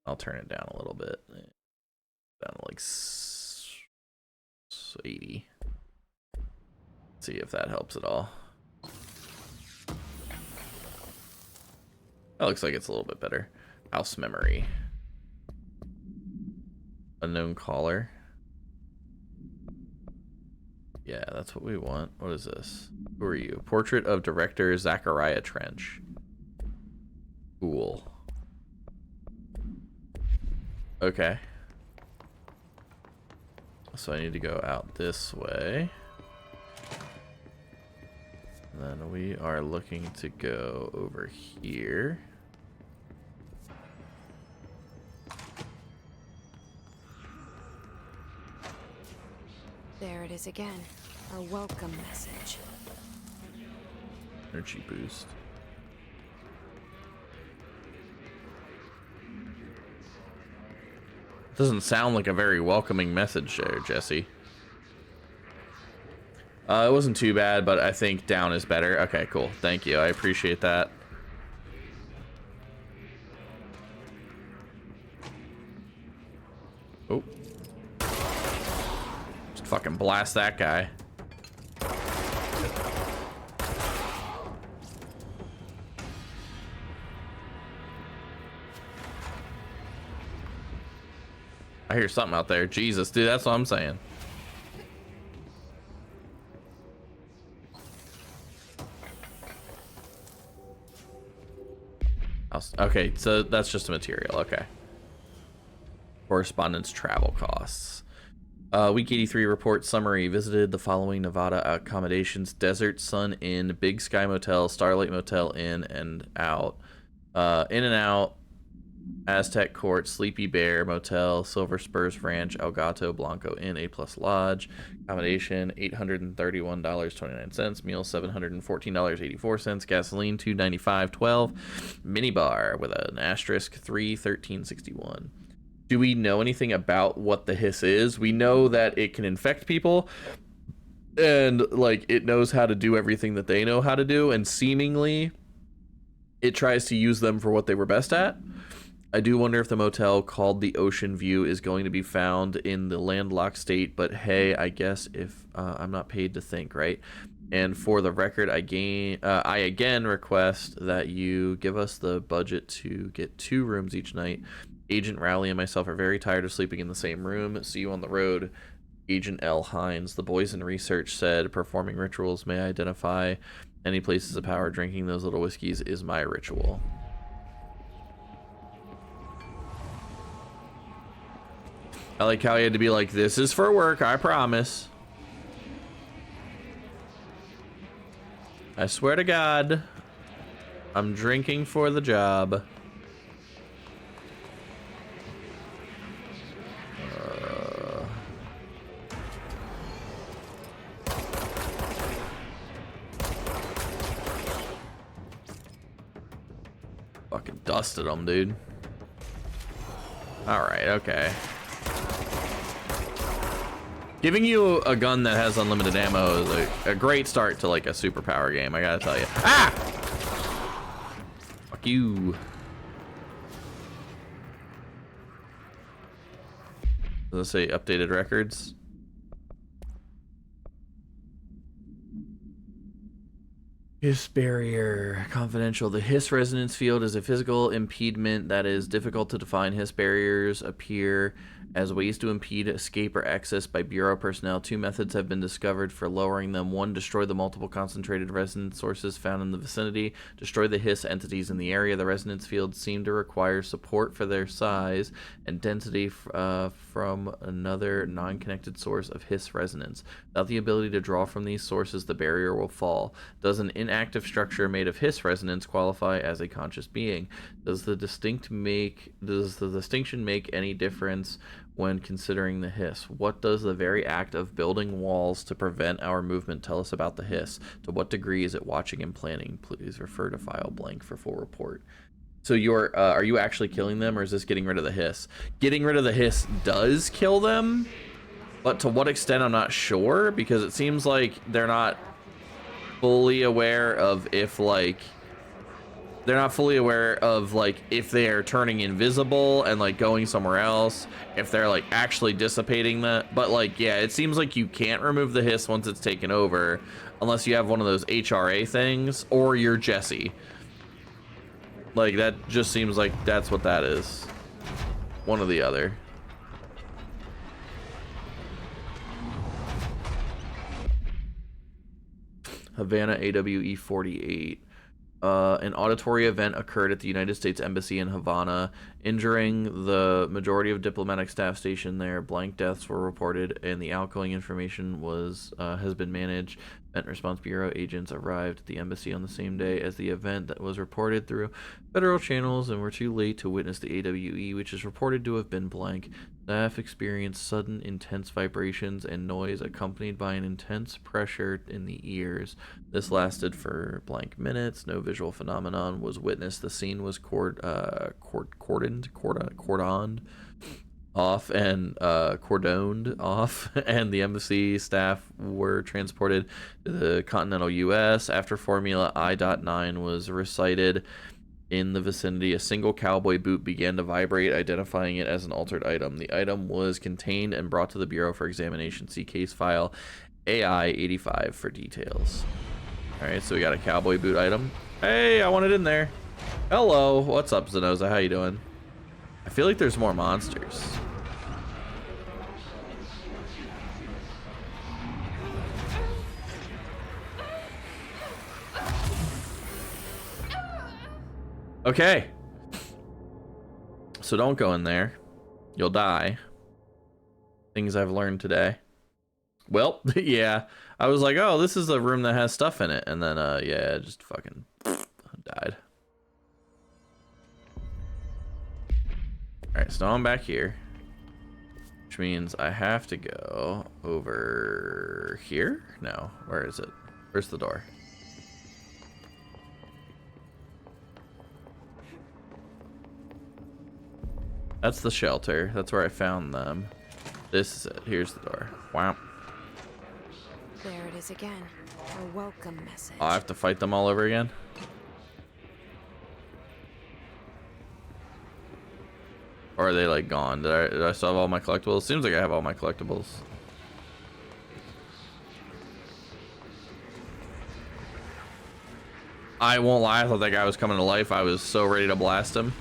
I'll turn it down a little bit. Down to like 80. See if that helps at all. That looks like it's a little bit better. House memory. Unknown caller. Yeah, that's what we want. What is this? Who are you? Portrait of director Zachariah Trench. Cool. Okay. So I need to go out this way. And then we are looking to go over here. There it is again. Our welcome message. Energy boost. Doesn't sound like a very welcoming message there, Jesse. It wasn't too bad, but I think down is better. Okay, cool. Thank you. I appreciate that. Oh. Just fucking blast that guy. I hear something out there. Jesus, dude, that's what I'm saying. Okay, so that's just a material. Okay. Correspondence travel costs. Week 83 report summary. Visited the following Nevada accommodations: Desert Sun Inn, Big Sky Motel, Starlight Motel In and Out. In and Out, Aztec Court, Sleepy Bear Motel, Silver Spurs Ranch, El Gato Blanco Inn, A+ Lodge. Accommodation $831.29, meal $714.84, gasoline $295.12, minibar with an asterisk $313.61. Do we know anything about what the hiss is? We know that it can infect people, and like it knows how to do everything that they know how to do, and seemingly it tries to use them for what they were best at. I do wonder if the motel called the Ocean View is going to be found in the landlocked state, but hey, I guess if I'm not paid to think, right? And for the record, I again request that you give us the budget to get 2 rooms each night. Agent Rowley and myself are very tired of sleeping in the same room. See you on the road. Agent L. Hines. The boys in research said performing rituals may identify any places of power. Drinking those little whiskeys is my ritual. I like how he had to be like, this is for work, I promise. I swear to God, I'm drinking for the job. Fucking dusted him, dude. Alright, okay. Giving you a gun that has unlimited ammo is a great start to like a superpower game, I gotta tell you. Ah! Fuck you. Does it say updated records? Hiss barrier. Confidential. The Hiss resonance field is a physical impediment that is difficult to define. Hiss barriers appear as ways to impede escape or access by Bureau personnel. 2 methods have been discovered for lowering them. 1, destroy the multiple concentrated resonance sources found in the vicinity. Destroy the Hiss entities in the area. The resonance fields seem to require support for their size and density from another non-connected source of Hiss resonance. Without the ability to draw from these sources, the barrier will fall. Does an inactive structure made of Hiss resonance qualify as a conscious being? Does the distinction make any difference when considering the Hiss? What does the very act of building walls to prevent our movement tell us about the Hiss? To what degree is it watching and planning? Please refer to file blank for full report. So you're are you actually killing them, or is this getting rid of the hiss? Getting rid of the hiss does kill them, but to what extent I'm not sure, because it seems like they're not fully aware of if like if they are turning invisible and like going somewhere else, if they're like actually dissipating that. But like, yeah, it seems like you can't remove the hiss once it's taken over unless you have one of those HRA things or you're Jesse. Like, that just seems like that's what that is. One or the other. Havana AWE 48. An auditory event occurred at the United States Embassy in Havana, injuring the majority of diplomatic staff stationed there. Blank deaths were reported, and the outgoing information has been managed. Event Response Bureau agents arrived at the embassy on the same day as the event that was reported through federal channels and were too late to witness the AWE, which is reported to have been blank. Staff experienced sudden intense vibrations and noise accompanied by an intense pressure in the ears. This lasted for blank minutes. No visual phenomenon was witnessed. The scene was cordoned off and the embassy staff were transported to the continental U.S. After Formula I.9 was recited in the vicinity, a single cowboy boot began to vibrate, identifying it as an altered item. The item was contained and brought to the Bureau for examination. See case file AI-85 for details. All right, so we got a cowboy boot item. Hey, I want it in there. Hello, what's up, Zenoza? How you doing? I feel like there's more monsters. Okay. So don't go in there. You'll die. Things I've learned today. Well, yeah. I was like, oh, this is a room that has stuff in it. And then, yeah, just fucking died. Alright, so now I'm back here. Which means I have to go over here? No. Where is it? Where's the door? That's the shelter. That's where I found them. This is it. Here's the door. Wow. There it is again. A welcome message. Oh, I have to fight them all over again? Or are they like gone? Did I still have all my collectibles? Seems like I have all my collectibles. I won't lie, I thought that guy was coming to life. I was so ready to blast him.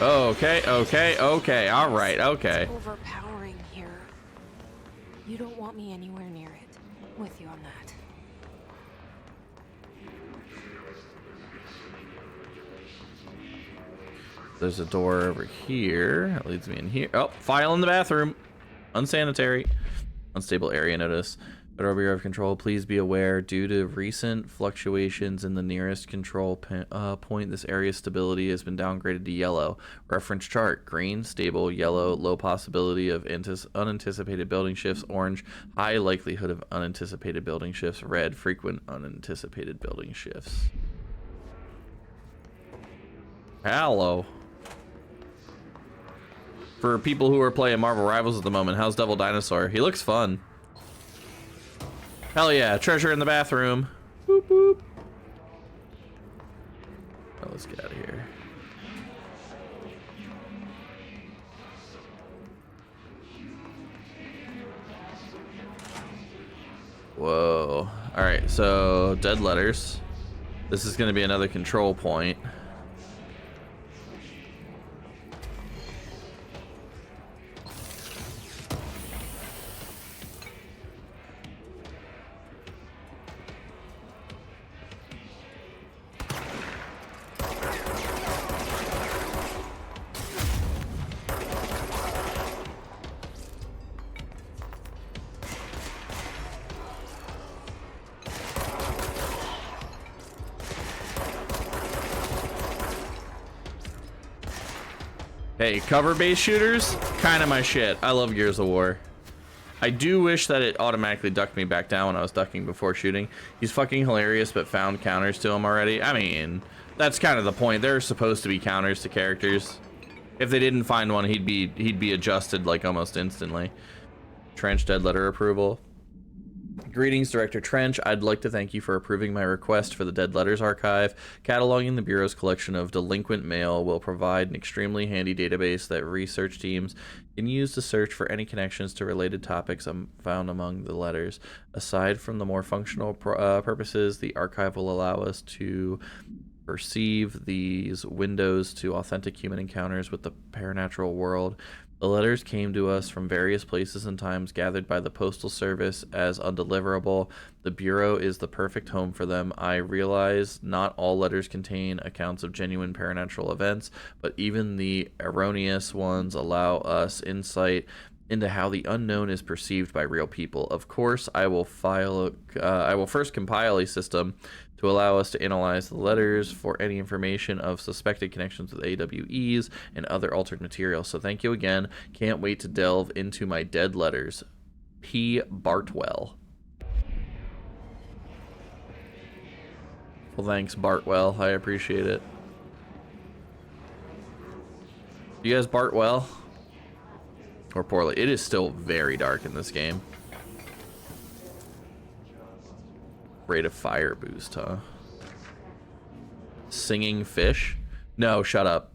Okay, alright, okay. It's overpowering here. You don't want me anywhere near it. With you on that. There's a door over here. That leads me in here. Oh, file in the bathroom. Unsanitary. Unstable area notice. Federal Bureau of Control, please be aware, due to recent fluctuations in the nearest control point, this area's stability has been downgraded to yellow. Reference chart: green, stable; yellow, low possibility of unanticipated building shifts; orange, high likelihood of unanticipated building shifts; red, frequent unanticipated building shifts. Hello. For people who are playing Marvel Rivals at the moment, how's Devil Dinosaur? He looks fun. Hell yeah, treasure in the bathroom. Boop, boop. Oh, let's get out of here. Whoa. All right, so dead letters. This is going to be another control point. Hey, cover-based shooters, kind of my shit. I love Gears of War. I do wish that it automatically ducked me back down when I was ducking before shooting. He's fucking hilarious, but found counters to him already. I mean, that's kind of the point. There are supposed to be counters to characters. If they didn't find one, he'd be adjusted like almost instantly. Trench dead letter approval. Greetings, Director Trench. I'd like to thank you for approving my request for the Dead Letters Archive. Cataloging the Bureau's collection of delinquent mail will provide an extremely handy database that research teams can use to search for any connections to related topics found among the letters. Aside from the more functional purposes, the archive will allow us to perceive these windows to authentic human encounters with the paranatural world. The letters came to us from various places and times, gathered by the Postal Service as undeliverable. The Bureau is the perfect home for them. I realize not all letters contain accounts of genuine paranatural events, but even the erroneous ones allow us insight into how the unknown is perceived by real people. Of course, I will first compile a system to allow us to analyze the letters for any information of suspected connections with AWEs and other altered material. So thank you again. Can't wait to delve into my dead letters. P. Bartwell. Well, thanks, Bartwell. I appreciate it. You guys Bart well? Or poorly? It is still very dark in this game. Rate of fire boost, huh? Singing fish? No, shut up.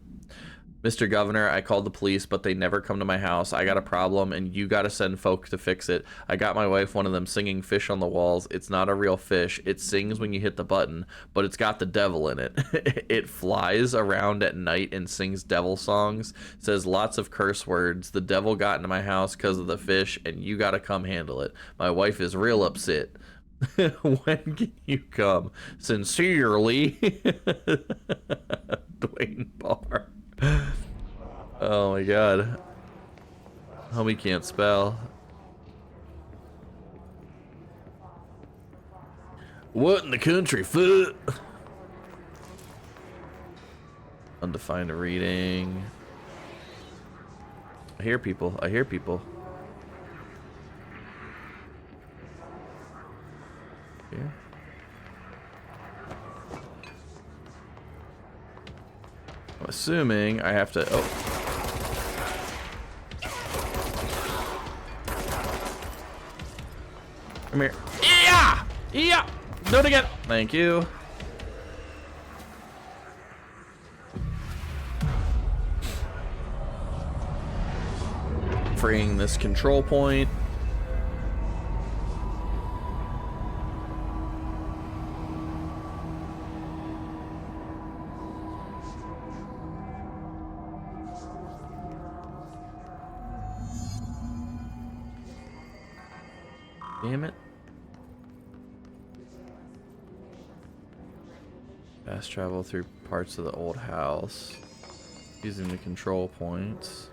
Mr. Governor, I called the police, but they never come to my house. I got a problem, and you gotta send folk to fix it. I got my wife one of them singing fish on the walls. It's not a real fish. It sings when you hit the button, but it's got the devil in it. It flies around at night and sings devil songs. Says lots of curse words. The devil got into my house because of the fish, and you gotta come handle it. My wife is real upset. When can you come? Sincerely, Dwayne Barr. Oh my god. Homie can't spell. What in the country, foot? Undefined reading. I hear people. I hear people. Here. I'm assuming I have to. Oh. Come here. Yeah! Yeah! Do it again. Thank you. Freeing this control point. Damn it. Fast travel through parts of the old house using the control points.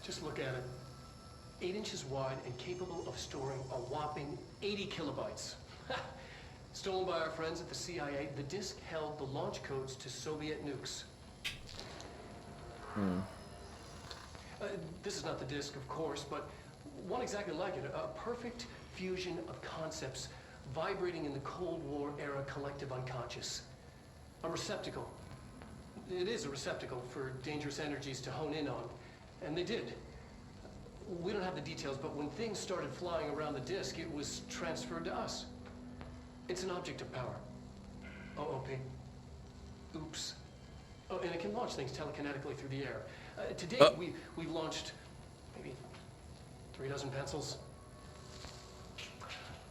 Just look at it. 8 inches wide and capable of storing a whopping 80 kilobytes. Stolen by our friends at the CIA, the disk held the launch codes to Soviet nukes. This is not the disk, of course, but one exactly like it. A perfect fusion of concepts vibrating in the Cold War era collective unconscious. A receptacle. It is a receptacle for dangerous energies to hone in on. And they did. We don't have the details, but when things started flying around the disk, it was transferred to us. It's an object of power. OOP. Oops. Oh, and it can launch things telekinetically through the air. To date, we've launched maybe 3 dozen pencils.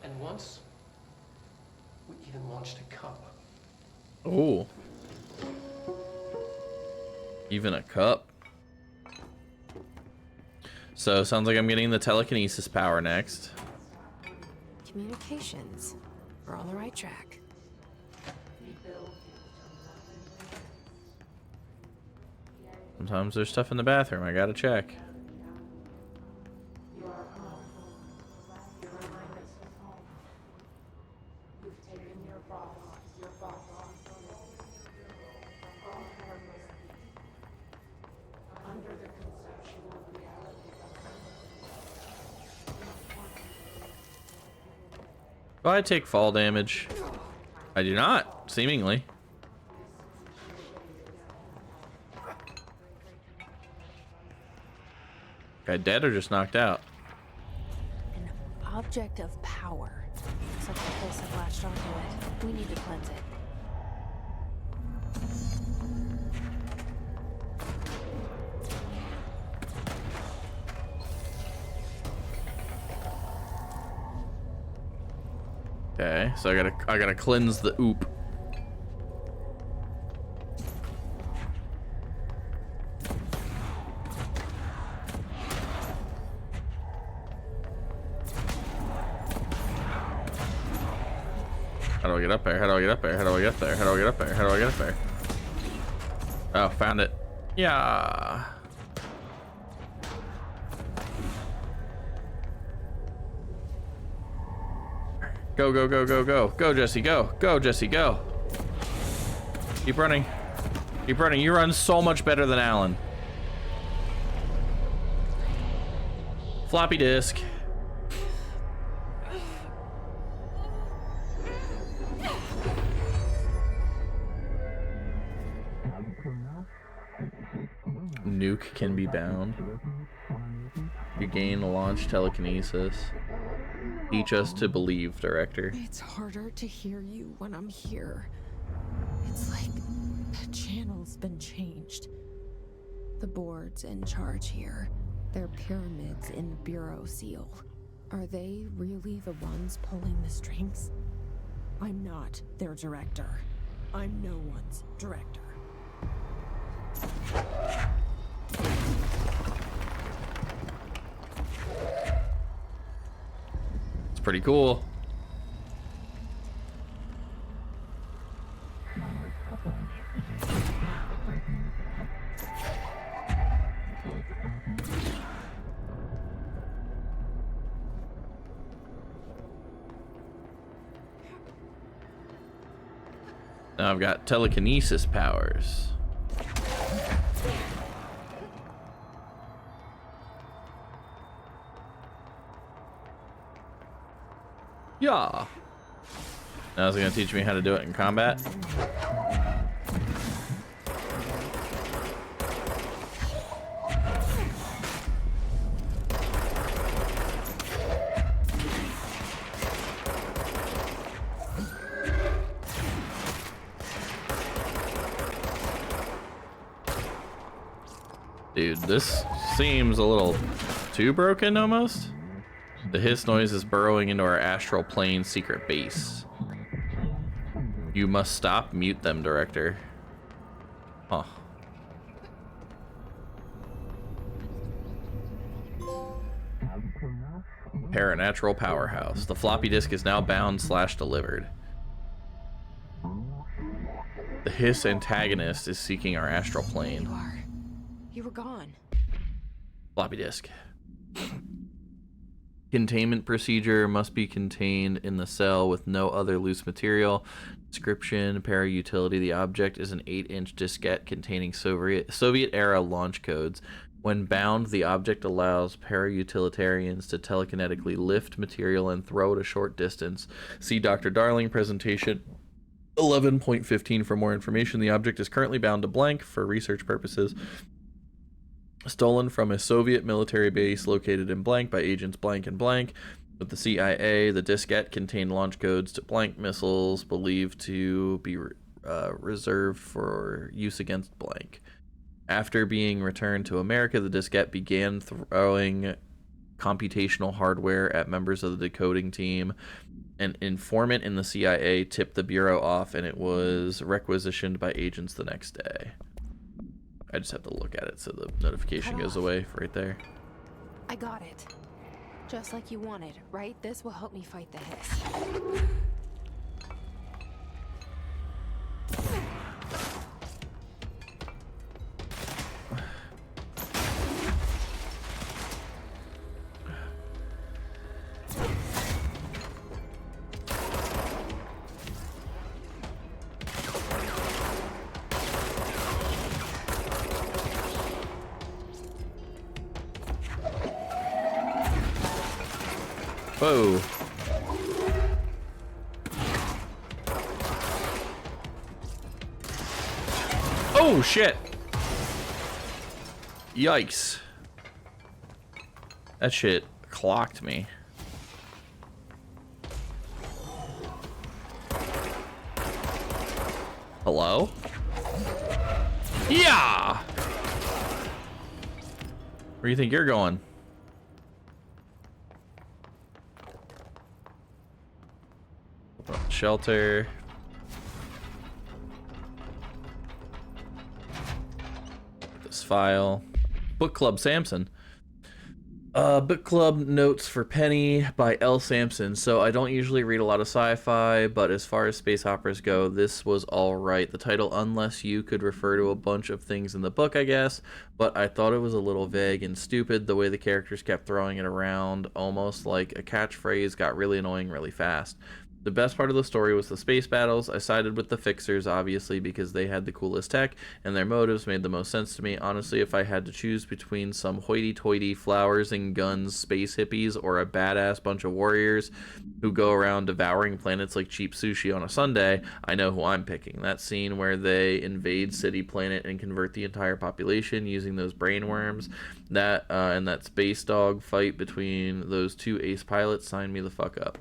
And once, we even launched a cup. Oh. Even a cup. So, sounds like I'm getting the telekinesis power next. Communications. We're on the right track. Sometimes there's stuff in the bathroom I gotta check. Under the Do I take fall damage? I do not, seemingly. Guy dead or just knocked out? An object of power. Looks like the Hiss have latched onto it. We need to cleanse it. Okay, so I gotta cleanse the oop. How do I get up there? How do I get up there? How do I get up there? How do I get up there? How do I get up there? Oh, found it. Yeah. Go, go, go, go, go. Go, Jesse, go. Go, Jesse, go. Keep running. Keep running. You run so much better than Alan. Floppy disk. Nuke can be bound. You gain launch telekinesis. Teach us to believe, director. It's harder to hear you when I'm here. It's like the channel's been changed. The board's in charge here. They're pyramids in the Bureau seal. Are they really the ones pulling the strings? I'm not their director. I'm no one's director. It's pretty cool. Now I've got telekinesis powers. Yeah. Now is it gonna teach me how to do it in combat? Dude, this seems a little too broken almost. The hiss noise is burrowing into our astral plane secret base. You must stop, mute them, director. Huh. Paranatural powerhouse. The floppy disk is now bound / delivered. The hiss antagonist is seeking our astral plane. You were gone. Floppy disk. Containment procedure must be contained in the cell with no other loose material. Description, para-utility. The object is an 8-inch diskette containing Soviet-era launch codes. When bound, the object allows para-utilitarians to telekinetically lift material and throw it a short distance. See Dr. Darling presentation 11.15 for more information. The object is currently bound to blank for research purposes. Stolen from a Soviet military base located in blank by agents blank and blank. With the CIA, the diskette contained launch codes to blank missiles believed to be reserved for use against blank. After being returned to America, the diskette began throwing computational hardware at members of the decoding team. An informant in the CIA tipped the Bureau off, and it was requisitioned by agents the next day. I just have to look at it so the notification goes away right there. I got it. Just like you wanted, right? This will help me fight the hiss. Whoa. Oh, shit. Yikes. That shit clocked me. Hello? Yeah! Where do you think you're going? Shelter. This file. Book Club Samson. Book Club Notes for Penny by L. Sampson. So I don't usually read a lot of sci-fi, but as far as space operas go, this was all right. The title, Unless You, could refer to a bunch of things in the book, I guess, but I thought it was a little vague and stupid. The way the characters kept throwing it around, almost like a catchphrase, got really annoying really fast. The best part of the story was the space battles. I sided with the Fixers, obviously, because they had the coolest tech, and their motives made the most sense to me. Honestly, if I had to choose between some hoity-toity flowers and guns space hippies or a badass bunch of warriors who go around devouring planets like cheap sushi on a Sunday, I know who I'm picking. That scene where they invade City Planet and convert the entire population using those brain worms, and that space dog fight between those two ace pilots signed me the fuck up.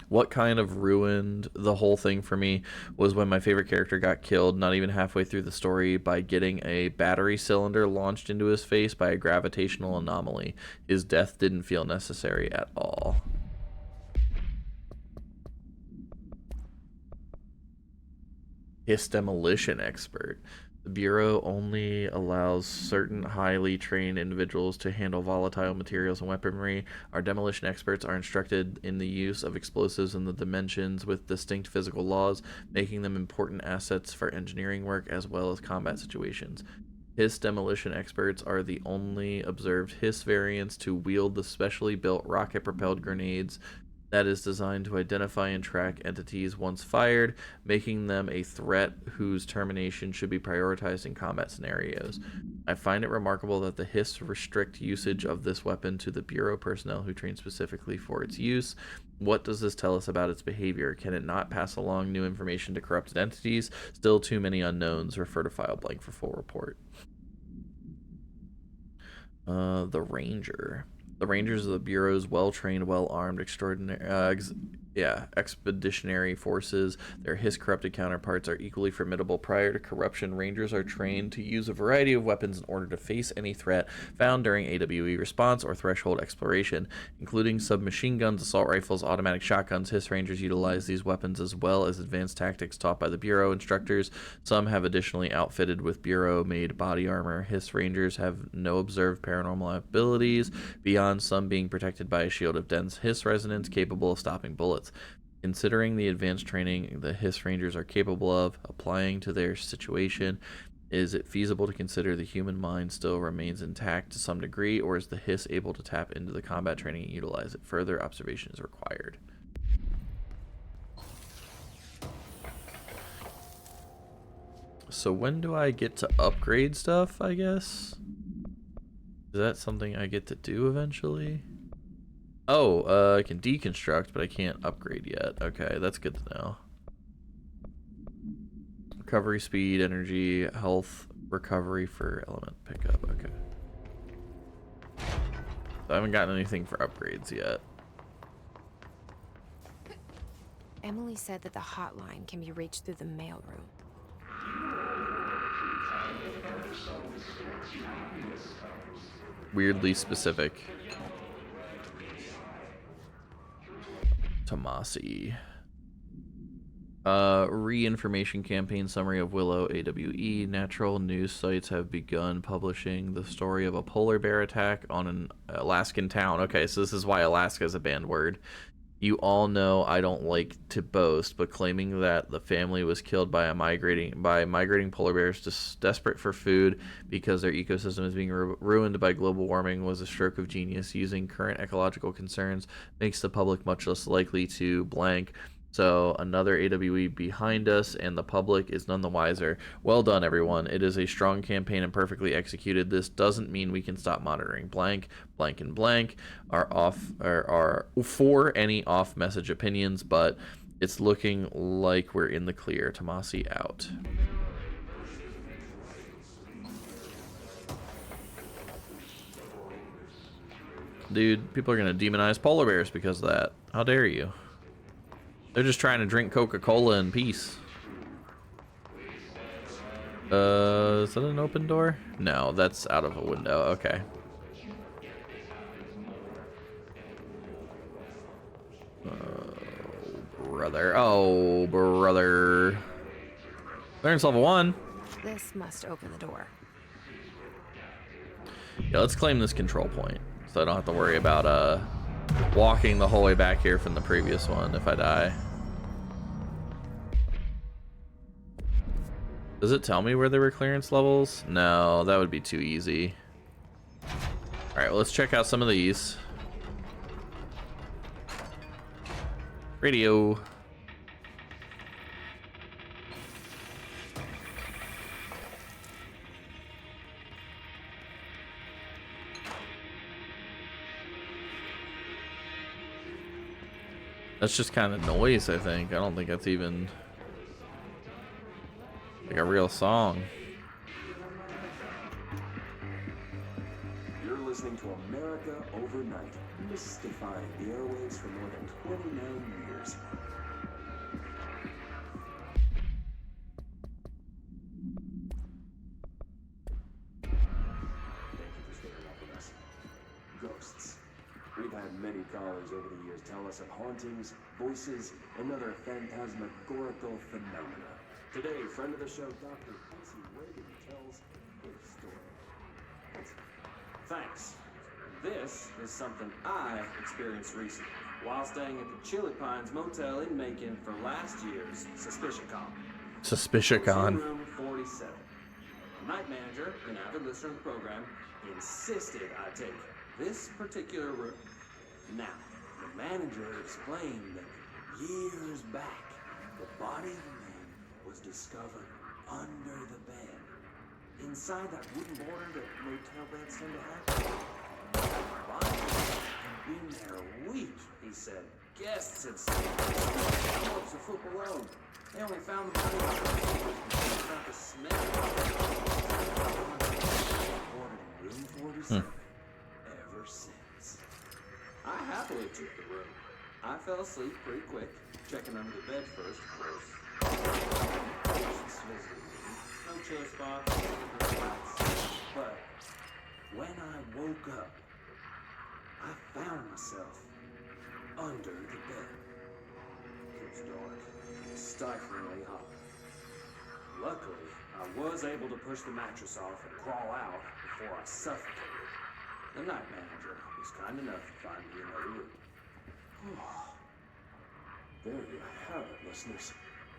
What kind of ruined the whole thing for me was when my favorite character got killed, not even halfway through the story, by getting a battery cylinder launched into his face by a gravitational anomaly. His death didn't feel necessary at all. His demolition expert. The Bureau only allows certain highly trained individuals to handle volatile materials and weaponry. Our demolition experts are instructed in the use of explosives in the dimensions with distinct physical laws, making them important assets for engineering work as well as combat situations. Hiss demolition experts are the only observed Hiss variants to wield the specially built rocket-propelled grenades that is designed to identify and track entities once fired, making them a threat whose termination should be prioritized in combat scenarios. I find it remarkable that the Hiss restrict usage of this weapon to the Bureau personnel who train specifically for its use. What does this tell us about its behavior? Can it not pass along new information to corrupted entities? Still too many unknowns. Refer to file blank for full report. The Ranger. The Rangers of the Bureau's well-trained, well-armed, expeditionary forces. Their Hiss-corrupted counterparts are equally formidable. Prior to corruption, Rangers are trained to use a variety of weapons in order to face any threat found during AWE response or threshold exploration, including submachine guns, assault rifles, automatic shotguns. Hiss Rangers utilize these weapons as well as advanced tactics taught by the Bureau instructors. Some have additionally outfitted with Bureau-made body armor. Hiss Rangers have no observed paranormal abilities, beyond some being protected by a shield of dense Hiss resonance capable of stopping bullets. Considering the advanced training the Hiss Rangers are capable of applying to their situation, is it feasible to consider the human mind still remains intact to some degree, or is the Hiss able to tap into the combat training and utilize it? Further observation is required. So when do I get to upgrade stuff, I guess? Is that something I get to do eventually? Oh, I can deconstruct, but I can't upgrade yet. Okay, that's good to know. Recovery speed, energy, health, recovery for element pickup. Okay. So I haven't gotten anything for upgrades yet. Emily said that the hotline can be reached through the mailroom. Weirdly specific. Tomasi. Re-information campaign summary of Willow AWE. Natural news sites have begun publishing the story of a polar bear attack on an Alaskan town. Okay, so this is why Alaska is a banned word. You all know I don't like to boast, but claiming that the family was killed by migrating polar bears just desperate for food because their ecosystem is being ruined by global warming was a stroke of genius. Using current ecological concerns makes the public much less likely to blank. So another AWE behind us, and the public is none the wiser. Well done, everyone. It is a strong campaign and perfectly executed. This doesn't mean we can stop monitoring. Blank, blank, and blank are for any off-message opinions, but it's looking like we're in the clear. Tomasi out. dude. People are gonna demonize polar bears because of that. How dare you? They're just trying to drink Coca-Cola in peace. Is that an open door? No, that's out of a window. Okay. Brother. Oh, brother. Clearance level 1. This must open the door. Yeah, let's claim this control point, so I don't have to worry about walking the whole way back here from the previous one if I die. Does it tell me where there were clearance levels? No, that would be too easy. Alright, well, let's check out some of these. Radio. That's just kind of noise, I think. I don't think that's even like a real song. You're listening to America Overnight, mystifying the airwaves for more than 29 years. Thank you for staying up with us. Ghosts. We've had many callers over the years tell us of hauntings, voices, and other phantasmagorical phenomena. Today, friend of the show, Dr. Quincy Reagan tells his story. Thanks. This is something I experienced recently while staying at the Chili Pines Motel in Macon for last year's SuspiciaCon. SuspiciaCon. Room 47. The night manager, an avid listener of the program, insisted I take this particular room. Now, the manager explained that years back, the body of a man was discovered under the bed. Inside that wooden border that motel beds tend to have. The body had been there a week, he said. Guests had stayed up a foot below. They only found the body about the smell. Reported in room 47 ever since. I happily took the room. I fell asleep pretty quick, checking under the bed first, of course. No chill spots, no spots. But when I woke up, I found myself under the bed. It was dark, stiflingly hot. Luckily, I was able to push the mattress off and crawl out before I suffocated. The night manager was kind enough to find me another room. There you have it, listeners.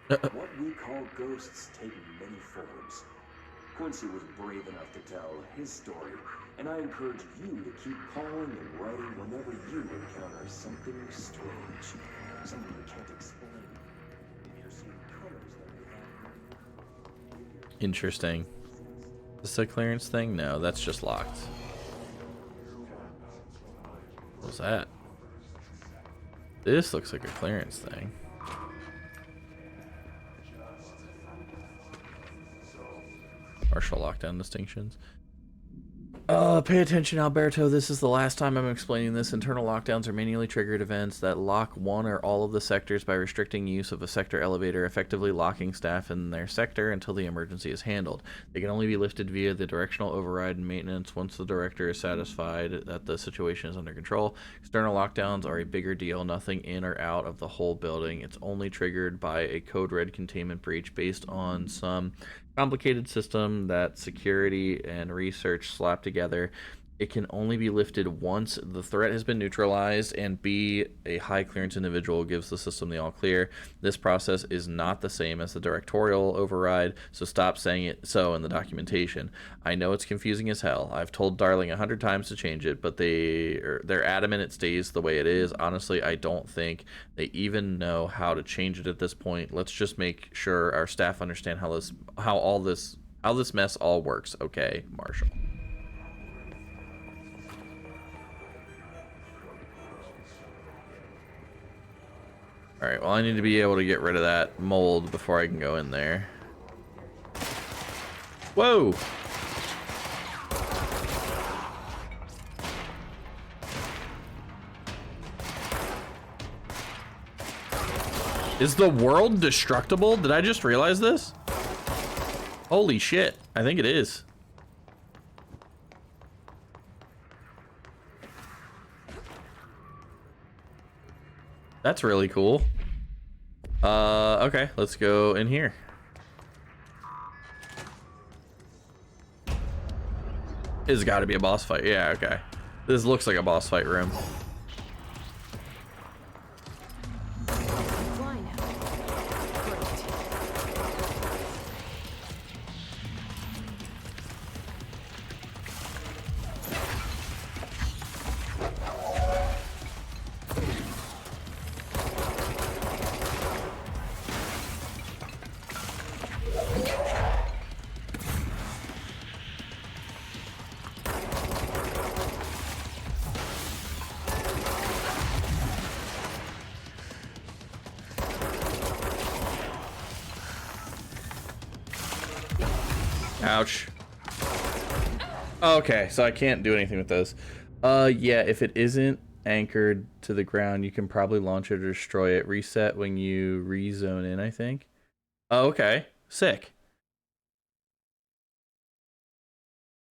What we call ghosts take many forms. Quincy was brave enough to tell his story, and I encourage you to keep calling and writing whenever you encounter something strange, something you can't explain. If you're seeing colors that we have. Interesting. Is this a clearance thing? No, that's just locked. What was that? This looks like a clearance thing. Partial lockdown distinctions. Pay attention, Alberto. This is the last time I'm explaining this. Internal lockdowns are manually triggered events that lock one or all of the sectors by restricting use of a sector elevator, effectively locking staff in their sector until the emergency is handled. They can only be lifted via the directional override and maintenance once the director is satisfied that the situation is under control. External lockdowns are a bigger deal, nothing in or out of the whole building. It's only triggered by a code red containment breach based on some complicated system that security and research slap together. It can only be lifted once the threat has been neutralized and B, a high clearance individual gives the system the all clear. This process is not the same as the directorial override, so stop saying it so in the documentation. I know it's confusing as hell. I've told Darling 100 times to change it, but they're adamant it stays the way it is. Honestly, I don't think they even know how to change it at this point. Let's just make sure our staff understand how this mess all works. Okay, Marshall. Alright, well I need to be able to get rid of that mold before I can go in there. Whoa! Is the world destructible? Did I just realize this? Holy shit. I think it is. That's really cool. Okay, let's go in here. This has got to be a boss fight. Yeah, okay. This looks like a boss fight room. Fly now. Great. Ouch. Okay, so I can't do anything with those. Yeah, if it isn't anchored to the ground, you can probably launch it or destroy it. Reset when you rezone in, I think. Oh, okay. Sick.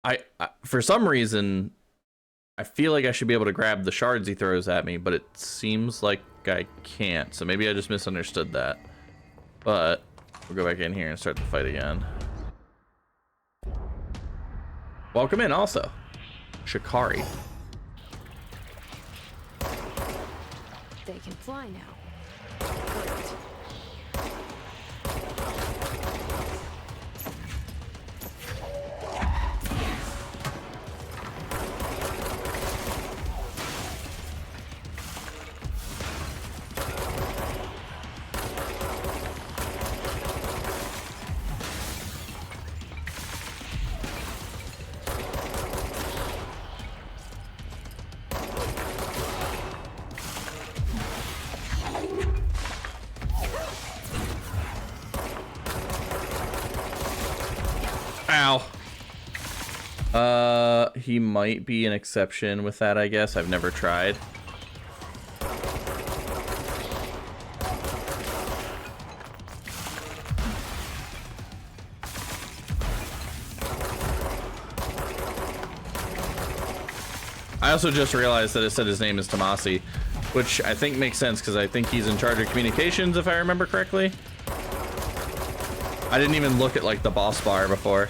I for some reason, I feel like I should be able to grab the shards he throws at me, but it seems like I can't. So maybe I just misunderstood that. But we'll go back in here and start the fight again. Welcome in also, Shikari. They can fly now. Great. Ow. He might be an exception with that, I guess. I've never tried. I also just realized that it said his name is Tomasi, which I think makes sense because I think he's in charge of communications, if I remember correctly. I didn't even look at like the boss bar before.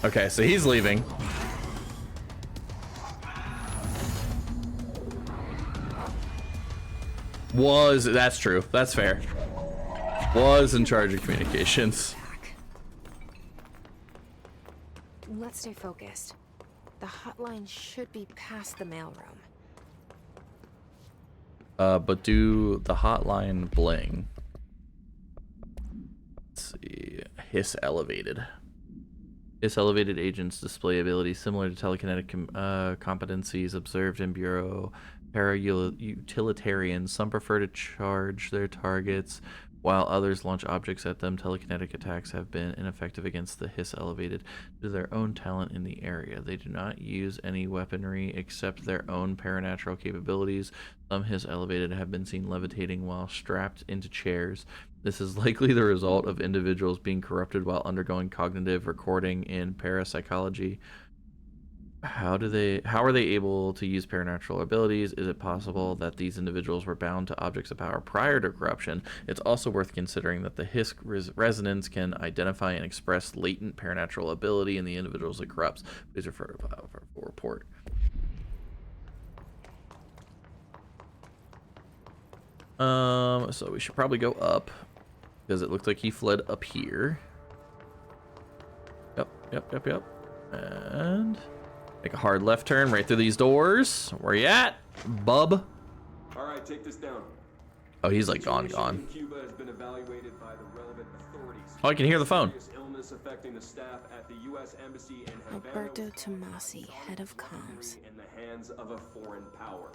Okay, so he's leaving. That's true. That's fair. Was in charge of communications. Let's stay focused. The hotline should be past the mailroom. But do the hotline bling. Let's see. Hiss elevated. Hiss elevated agents display abilities similar to telekinetic competencies observed in Bureau para-utilitarians. Some prefer to charge their targets, while others launch objects at them. Telekinetic attacks have been ineffective against the Hiss elevated due to their own talent in the area. They do not use any weaponry except their own paranatural capabilities. Some Hiss elevated have been seen levitating while strapped into chairs. This is likely the result of individuals being corrupted while undergoing cognitive recording in parapsychology. How are they able to use paranatural abilities? Is it possible that these individuals were bound to objects of power prior to corruption? It's also worth considering that the Hiss resonance can identify and express latent paranatural ability in the individuals it corrupts. Please refer to file for report. So we should probably go up because it looked like he fled up here. Yep. And make a hard left turn right through these doors. Where you at, bub? All right, take this down. Oh, he's like gone. Cuba has been evaluated by the relevant authorities. Oh, I can hear the phone. Illness affecting the staff at the U.S. Embassy in Havana. Alberto Tomasi, head of comms. In the hands of a foreign power.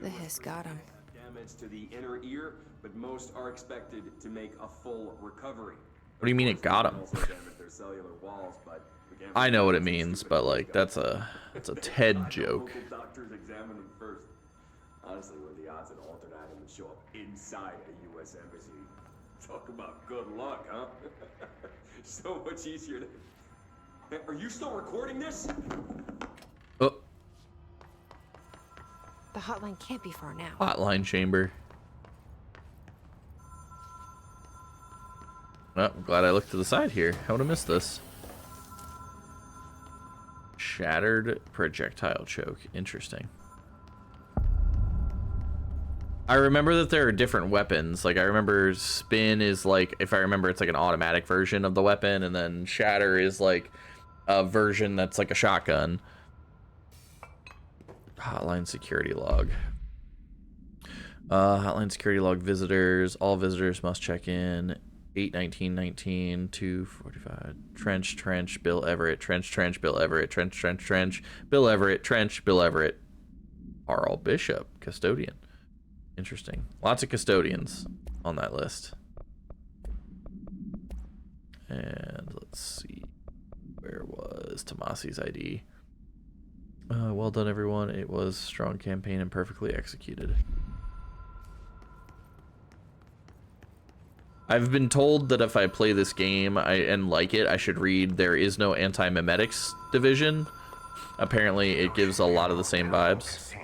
The Hiss got him. Damage to the inner ear, but most are expected to make a full recovery. What do you mean it got him? Also damage their cellular walls, but we can't I know what it stupid means, but like that's a TED joke. Local doctors examine them first. Honestly, what are the odds an altered item would show up inside a U.S. embassy? Talk about good luck, huh? So much easier to... Hey, are you still recording this? Oh, The hotline can't be far now. hotline chamber. Oh, I'm glad I looked to the side here. How would I miss this? Shattered projectile choke. Interesting. I remember that there are different weapons. Like, I remember spin is like, if I remember, it's like an automatic version of the weapon, and then shatter is like a version that's like a shotgun. Hotline security log. Hotline security log visitors. All visitors must check in. 8/19/19, 2:45. Trench, Bill Everett. Trench, Bill Everett. Trench, Bill Everett. Trench, Bill Everett. Carl Bishop, custodian. Interesting. Lots of custodians on that list. And let's see. Where was Tomasi's ID? Well done, everyone. It was a strong campaign and perfectly executed. I've been told that if I play this game and like it, I should read There Is No Anti-Memetics Division. Apparently, it gives a lot of the same vibes. Casino.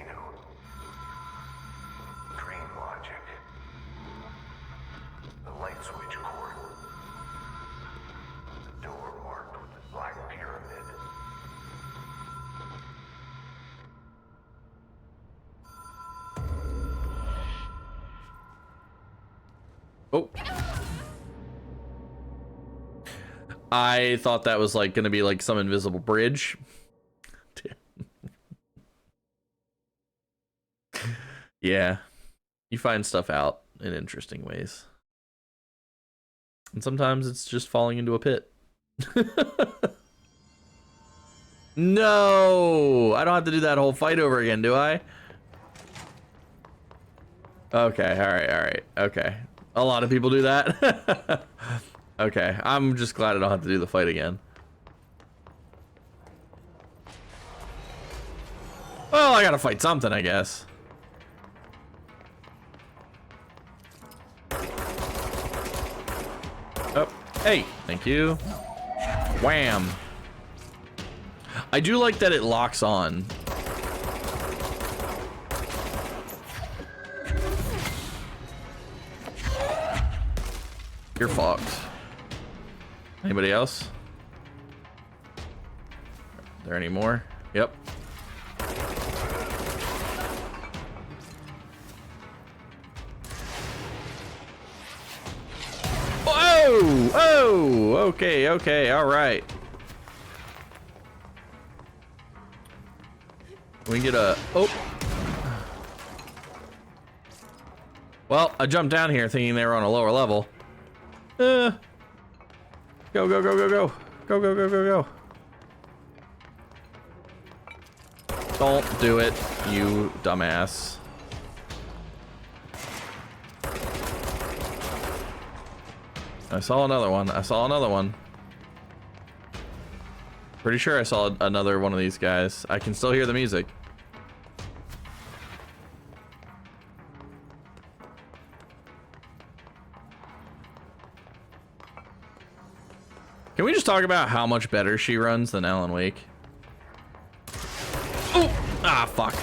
Dream logic. The light switch cord. The door marked with the black pyramid. Oh. I thought that was like gonna be like some invisible bridge. Yeah. You find stuff out in interesting ways. And sometimes it's just falling into a pit. No! I don't have to do that whole fight over again, do I? Okay, alright, okay. A lot of people do that. Okay, I'm just glad I don't have to do the fight again. Well, I gotta fight something, I guess. Oh, hey, thank you. Wham. I do like that it locks on. You're fucked. Anybody else? Are there any more? Yep. Oh! Oh! Okay, okay, alright. We can get a... Oh! Well, I jumped down here thinking they were on a lower level. Go, go, go, go, go. Go, go, go, go, go. Don't do it, you dumbass. I saw another one. I saw another one. Pretty sure I saw another one of these guys. I can still hear the music. Can we just talk about how much better she runs than Alan Wake? Oh! Ah, fuck.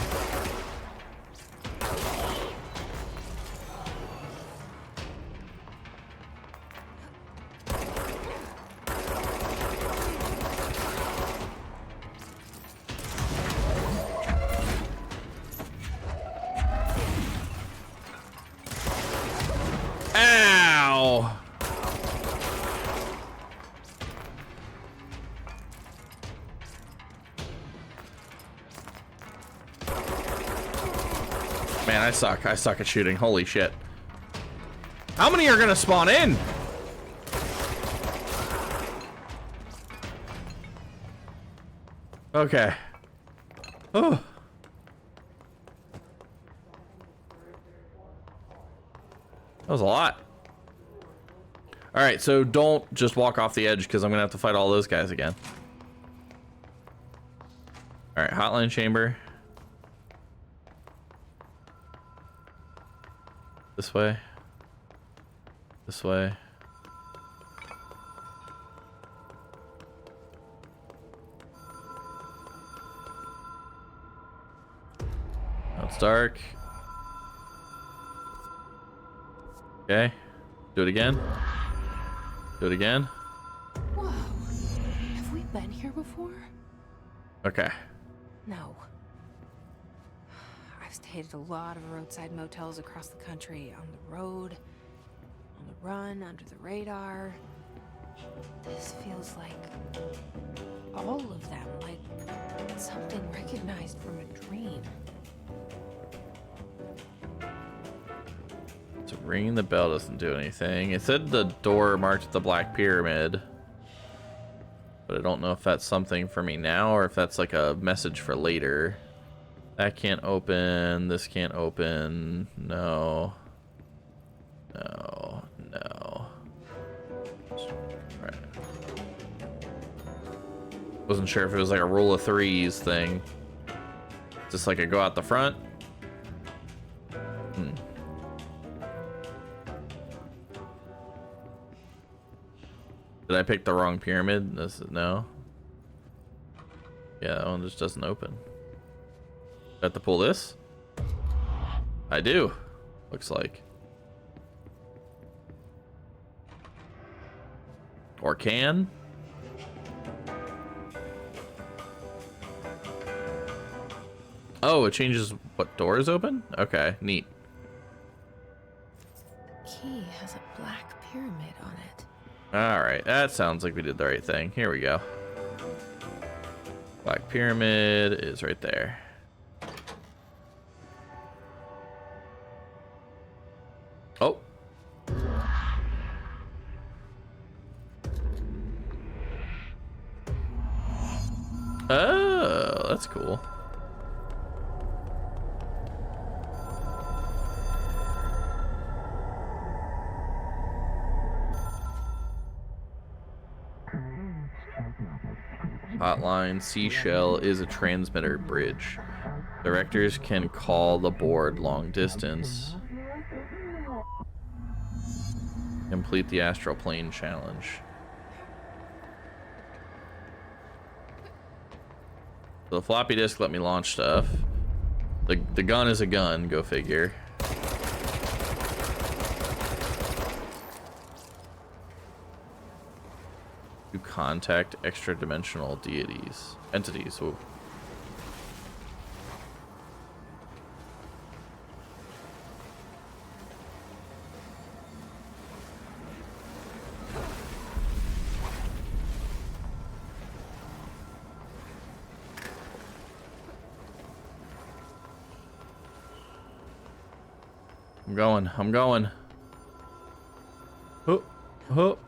Ow! Man, I suck. I suck at shooting. Holy shit. How many are gonna spawn in? Okay. Oh. That was a lot. All right, so don't just walk off the edge because I'm gonna have to fight all those guys again. All right, hotline chamber. This way. This way. Now it's dark. Okay. Do it again. Do it again. Whoa. Have we been here before? Okay. No. I've stayed at a lot of roadside motels across the country, on the road, on the run, under the radar. This feels like all of them, like something recognized from a dream. So ringing the bell doesn't do anything. It said the door marked the Black Pyramid, but I don't know if that's something for me now or if that's like a message for later. That can't open. This can't open. No. No. No. Right. Wasn't sure if it was like a rule of threes thing. Just like a go out the front. Did I pick the wrong pyramid? This is no. Yeah, that one just doesn't open. Got to pull this? I do. Looks like. Or can? Oh, it changes what doors open? Okay, neat. The key has a black pyramid on it. Alright, that sounds like we did the right thing. Here we go. Black Pyramid is right there. Oh. Oh, that's cool. Hotline Seashell is a transmitter bridge. Directors can call the board long distance. Complete the astral plane challenge. So the floppy disk let me launch stuff. The gun is a gun, go figure. To contact extra-dimensional entities. Ooh. I'm going. Oh, oh,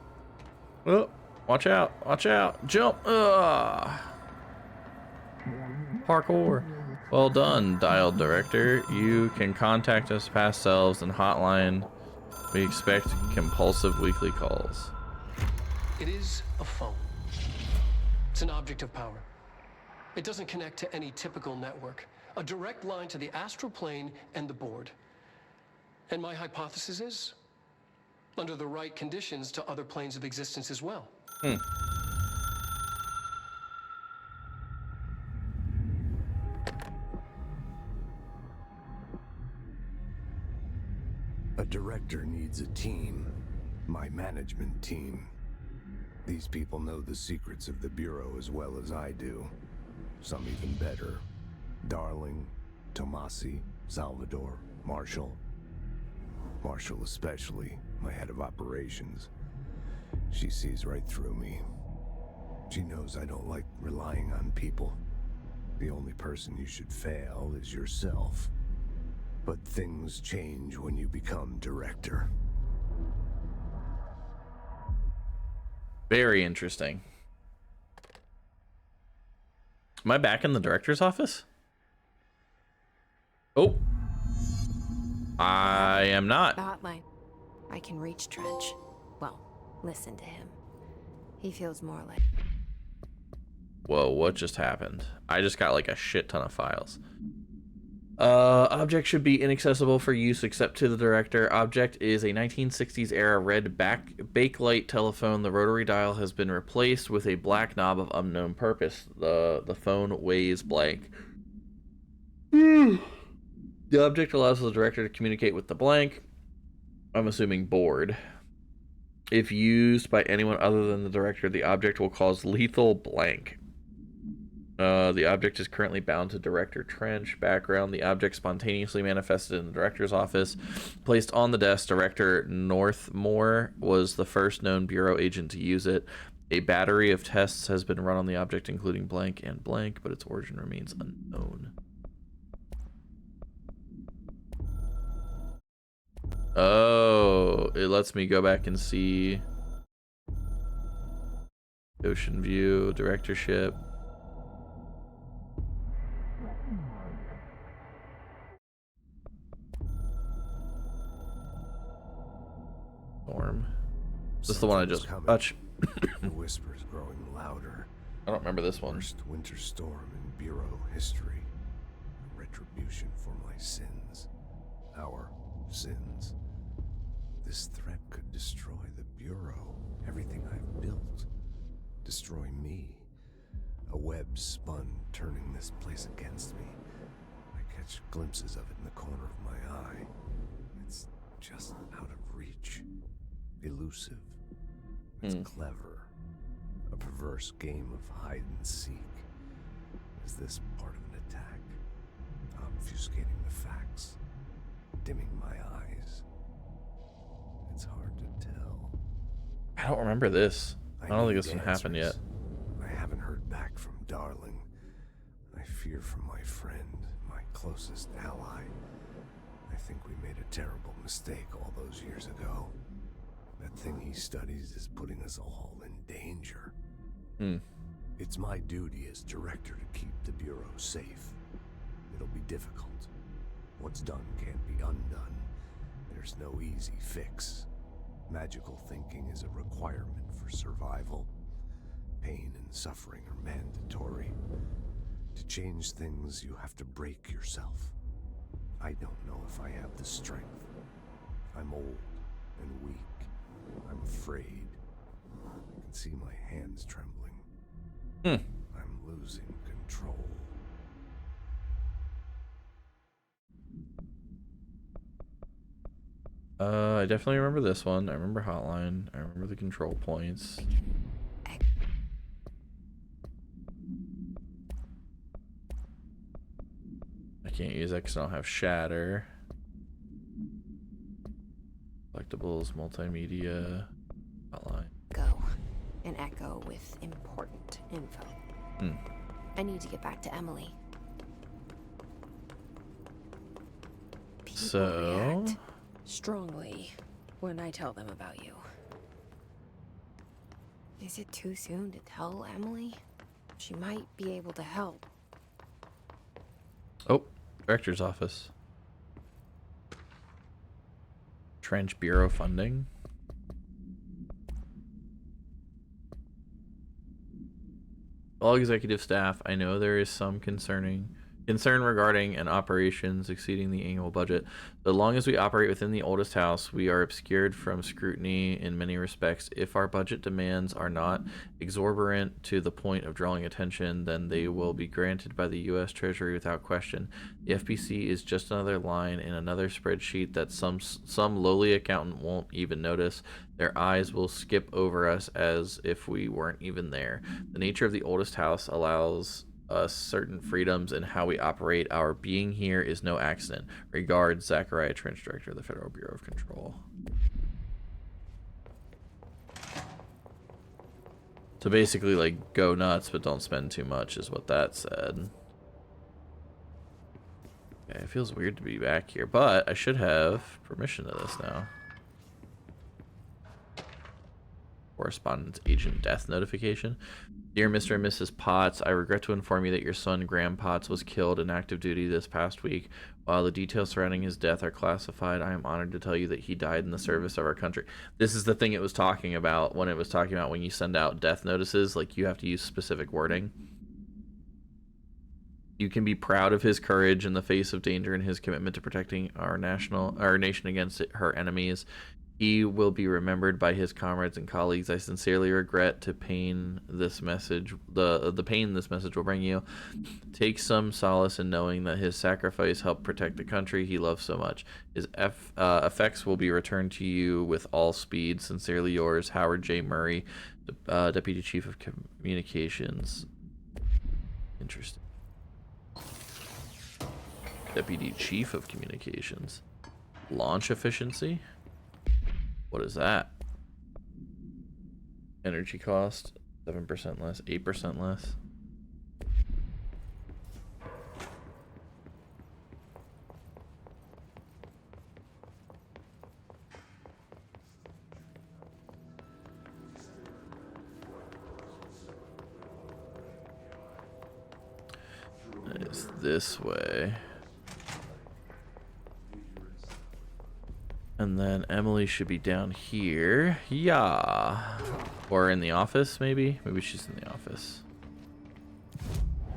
oh. Watch out, jump. Ugh. Parkour. Well done, dialed director. You can contact us past selves and hotline. We expect compulsive weekly calls. It is a phone. It's an object of power. It doesn't connect to any typical network. A direct line to the astral plane and the board. And my hypothesis is, under the right conditions, to other planes of existence as well. A director needs a team. My management team. These people know the secrets of the Bureau as well as I do. Some even better. Darling, Tomasi, Salvador, Marshall. Marshall especially, my head of operations. She sees right through me. She knows I don't like relying on people. The only person you should fail is yourself. But things change when you become director. Very interesting. Am I back in the director's office? Oh. I am not. The hotline. I can reach Trench. Well, Listen to him. He feels more like... Whoa, what just happened? I just got like a shit ton of files. Object should be inaccessible for use except to the director. Object is a 1960s era red bakelite telephone. The rotary dial has been replaced with a black knob of unknown purpose. The phone weighs blank. The object allows the director to communicate with the blank. I'm assuming board. If used by anyone other than the director, the object will cause lethal blank. The object is currently bound to Director Trench. Background: the object spontaneously manifested in the director's office. Placed on the desk, Director Northmore was the first known Bureau agent to use it. A battery of tests has been run on the object, including blank and blank, but its origin remains unknown. Oh, it lets me go back and see Ocean View, directorship. Storm. This is the one I just touched. The whispers growing louder. I don't remember this one. Worst winter storm in Bureau history. Retribution for my sins. Our sins. This threat could destroy the Bureau. Everything I've built. Destroy me. A web spun, turning this place against me. I catch glimpses of it in the corner of my eye. It's just out of reach. Elusive. It's clever. A perverse game of hide and seek. Is this part of an attack? Obfuscating the facts. Dimming my eyes. It's hard to tell. I don't remember this. I don't think this one answers. happened yet. I haven't heard back from Darling. I fear for my friend, my closest ally. I think we made a terrible mistake all those years ago. That thing he studies is putting us all in danger. It's my duty as director to keep the Bureau safe. It'll be difficult. What's done can't be undone. There's no easy fix. Magical thinking is a requirement for survival. Pain and suffering are mandatory. To change things, you have to break yourself. I don't know if I have the strength. I'm old and weak. I'm afraid. I can see my hands trembling. I'm losing control. I definitely remember this one. I remember Hotline. I remember the control points. I can't use that because I don't have Shatter. Collectibles, multimedia, Hotline. Go. An echo with important info. I need to get back to Emily. People react strongly when I tell them about you. Is it too soon to tell Emily? She might be able to help. Oh, director's office. Trench Bureau funding. All executive staff, I know there is some concern regarding an operations exceeding the annual budget. So long as we operate within the oldest house, we are obscured from scrutiny in many respects. If our budget demands are not exorbitant to the point of drawing attention, then they will be granted by the U.S. Treasury without question. The FBC is just another line in another spreadsheet that some lowly accountant won't even notice. Their eyes will skip over us as if we weren't even there. The nature of the oldest house allows us certain freedoms in how we operate. Our being here is no accident. Regards, Zachariah Trench, Director of the Federal Bureau of Control. So basically, like, go nuts, but don't spend too much is what that said. Okay, it feels weird to be back here, but I should have permission to this now. Correspondence agent death notification. Dear Mr. and Mrs. Potts, I regret to inform you that your son, Graham Potts, was killed in active duty this past week While the details surrounding his death are classified, I am honored to tell you that he died in the service of our country. This is the thing it was talking about when it was talking about when you send out death notices, like you have to use specific wording. You can be proud of his courage in the face of danger and his commitment to protecting our nation against her enemies. He will be remembered by his comrades and colleagues. I sincerely regret the pain this message will bring you. Take some solace in knowing that his sacrifice helped protect the country he loves so much. His effects will be returned to you with all speed. Sincerely yours, Howard J. Murray, Deputy Chief of Communications. Interesting. Deputy Chief of Communications. Launch efficiency? What is that? Energy cost, 7% less, 8% less. It's this way. And then Emily should be down here. Yeah. Or in the office, maybe? Maybe she's in the office.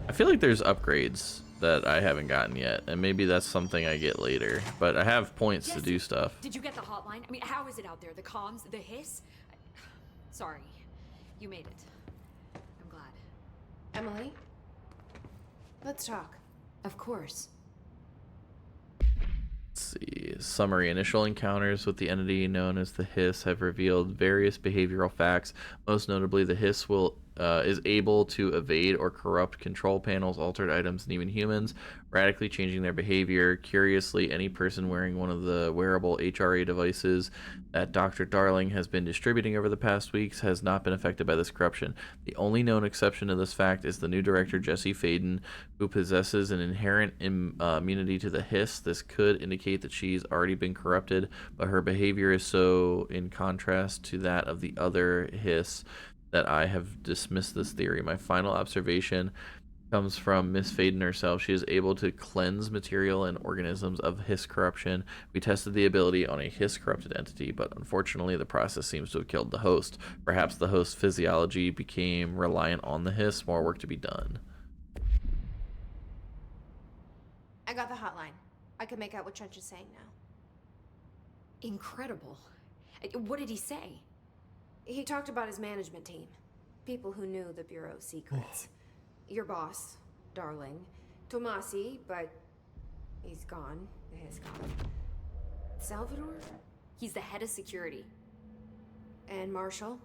I feel like there's upgrades that I haven't gotten yet. And maybe that's something I get later. But I have points to do stuff. Did you get the hotline? I mean, how is it out there? The comms? The hiss? Sorry. You made it. I'm glad. Emily? Let's talk. Of course. Let's see. Summary. Initial encounters with the entity known as the Hiss have revealed various behavioral facts. Most notably, the Hiss is able to evade or corrupt control panels, altered items, and even humans, radically changing their behavior. Curiously, any person wearing one of the wearable HRA devices that Dr. Darling has been distributing over the past weeks has not been affected by this corruption. The only known exception to this fact is the new director, Jesse Faden, who possesses an inherent immunity to the Hiss. This could indicate that she's already been corrupted, but her behavior is so in contrast to that of the other Hiss that I have dismissed this theory. My final observation comes from Miss Faden herself. She is able to cleanse material and organisms of Hiss corruption. We tested the ability on a Hiss corrupted entity, but unfortunately the process seems to have killed the host. Perhaps the host's physiology became reliant on the Hiss. More work to be done. I got the hotline. I can make out what Trench is saying now. Incredible. What did he say? He talked about his management team. People who knew the Bureau's secrets. Your boss, Darling. Tomasi, but he's gone. He's gone. Salvador? He's the head of security. And Marshall?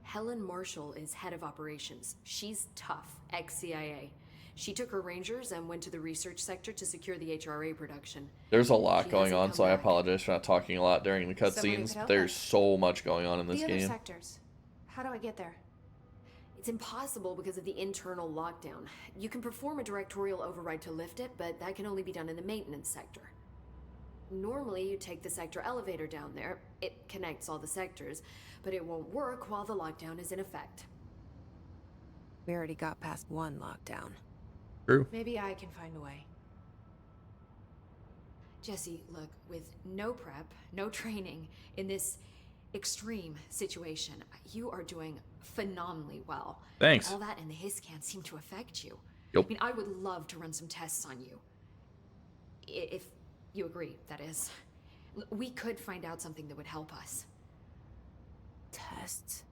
Helen Marshall is head of operations. She's tough, ex-CIA. She took her Rangers and went to the research sector to secure the HRA production. There's a lot going on, so I apologize for not talking a lot during the cutscenes. There's so much going on in this game. The other sectors. How do I get there? It's impossible because of the internal lockdown. You can perform a directorial override to lift it, but that can only be done in the maintenance sector. Normally, you take the sector elevator down there. It connects all the sectors, but it won't work while the lockdown is in effect. We already got past one lockdown. True. Maybe I can find a way. Jesse, look, with no prep, no training, in this extreme situation, you are doing phenomenally well. Thanks. All that and the Hiss can't seem to affect you. Yep. I mean, I would love to run some tests on you. If you agree, that is. We could find out something that would help us. Tests?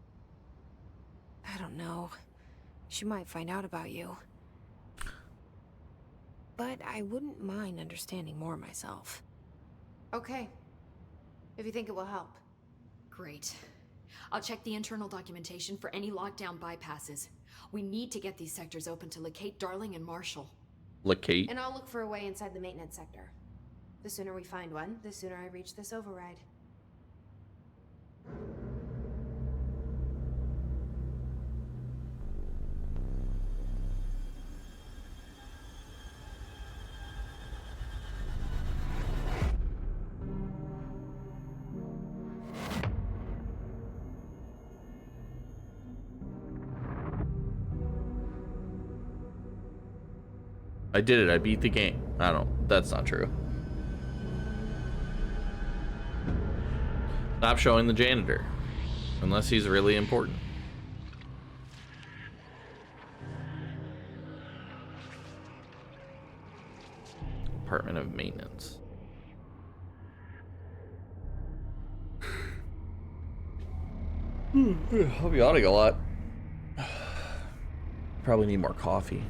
I don't know. She might find out about you. But I wouldn't mind understanding more myself. Okay. If you think it will help. Great. I'll check the internal documentation for any lockdown bypasses. We need to get these sectors open to locate Darling and Marshall. Locate? And I'll look for a way inside the maintenance sector. The sooner we find one, the sooner I reach this override. I did it. I beat the game. I don't. That's not true. Stop showing the janitor. Unless he's really important. Department of Maintenance. I'll be yawning a lot. Probably need more coffee.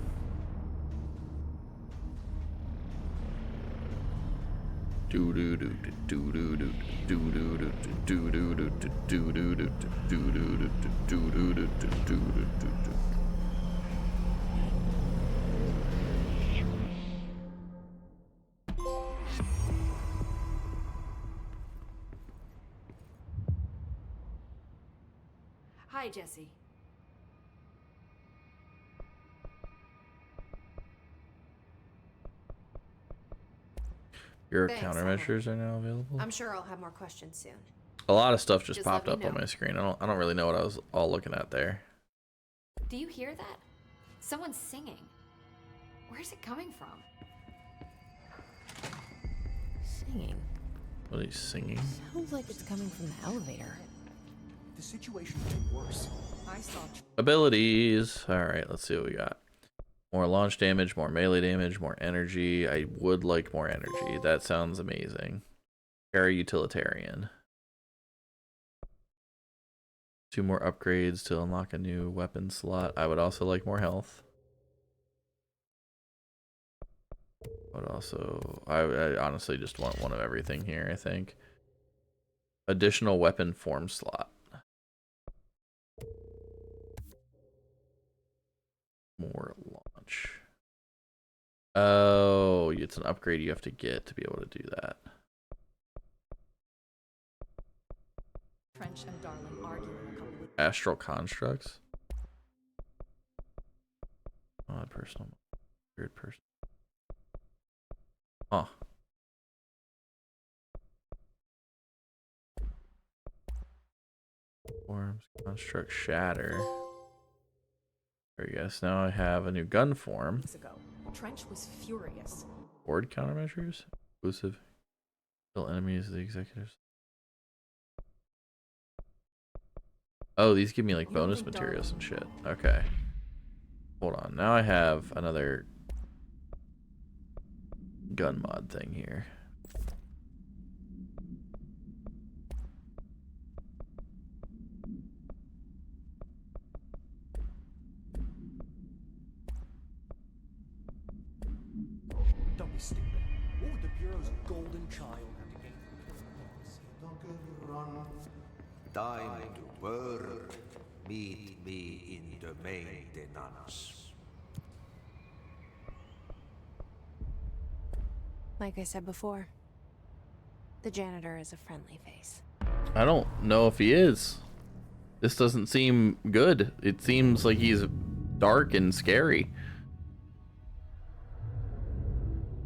Do do do do do do do do do do do do do do do do do do do. Hi, Jesse. Your Thanks, countermeasures are now available. I'm sure I'll have more questions soon. A lot of stuff just Just popped let up me on know. my screen. I don't really know what I was all looking at there. Do you hear that? Someone's singing. Where's it coming from? Singing. What are you singing? Sounds like it's coming from the elevator. The situation getting worse. I saw. Abilities. All right, let's see what we got. More launch damage, more melee damage, more energy. I would like more energy. That sounds amazing. Para-utilitarian. 2 more upgrades to unlock a new weapon slot. I would also like more health. But also, I honestly just want one of everything here, I think. Additional weapon form slot. More launch. Oh, it's an upgrade you have to get to be able to do that. Trench and Darling arguing a couple of Astral constructs. Odd personal. Weird person. Huh. Forms, construct, shatter. There you go. So now I have a new gun form. weeks ago. Trench was furious. Board countermeasures. Exclusive. Kill enemies of the executives. Oh, these give me like bonus materials and shit. Okay. Hold on. Now I have another gun mod thing here. Don't be stupid. What would the Bureau's golden child have to gain from Time to work. Meet me in the maintenance. Like I said before, the janitor is a friendly face. I don't know if he is. This doesn't seem good. It seems like he's dark and scary.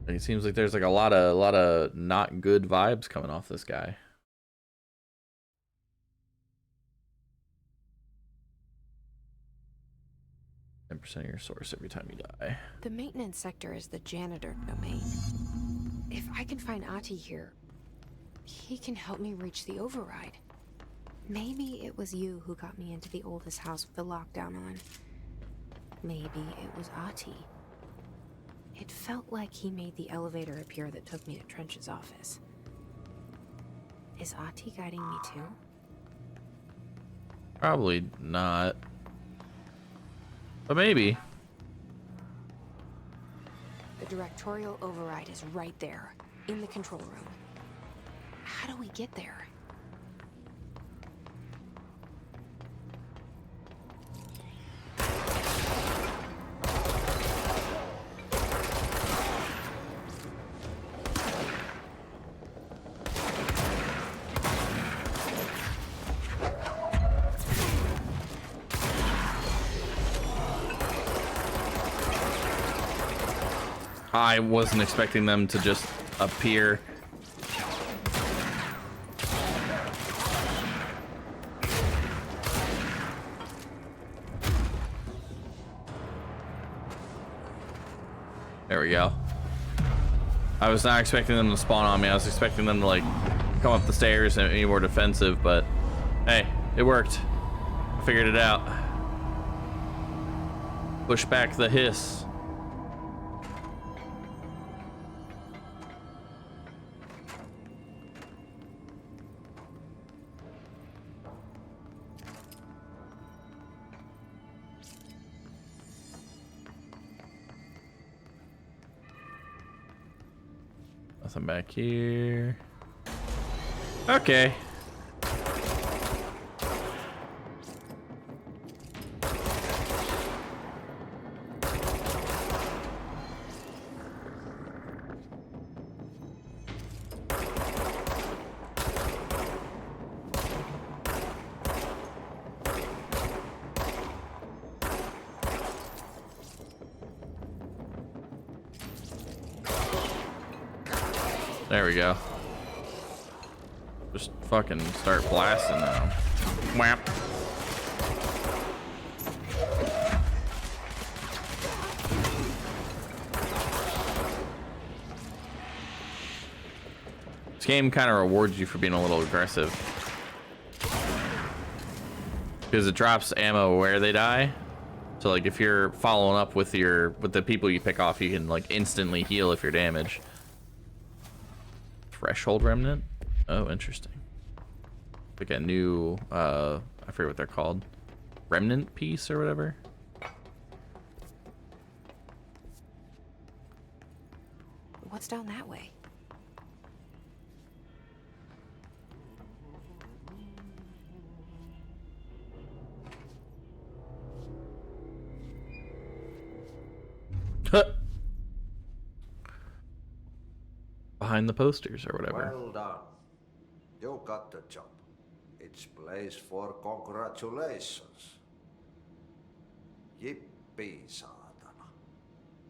And it seems like there's like a lot of not good vibes coming off this guy. 10% of your source every time you die. The maintenance sector is the janitor domain. If I can find Ahti here, he can help me reach the override. Maybe it was you who got me into the oldest house with the lockdown on. Maybe it was Ahti. It felt like he made the elevator appear that took me to Trench's office. Is Ahti guiding me too? Probably not. But maybe. The directorial override is right there, in the control room. How do we get there? I wasn't expecting them to just appear. There we go. I was not expecting them to spawn on me. I was expecting them to like come up the stairs and be more defensive, but hey, it worked. I figured it out. Push back the hiss. Nothing back here. Okay. There we go. Just fucking start blasting now. Whap. This game kind of rewards you for being a little aggressive. Because it drops ammo where they die. So like if you're following up with the people you pick off, you can like instantly heal if you're damaged. Threshold remnant? Oh, interesting. Like a new, I forget what they're called. Remnant piece or whatever. What's down that way? Behind the posters or whatever. Well done. You got the job. It's place for congratulations. Yippee, saatana.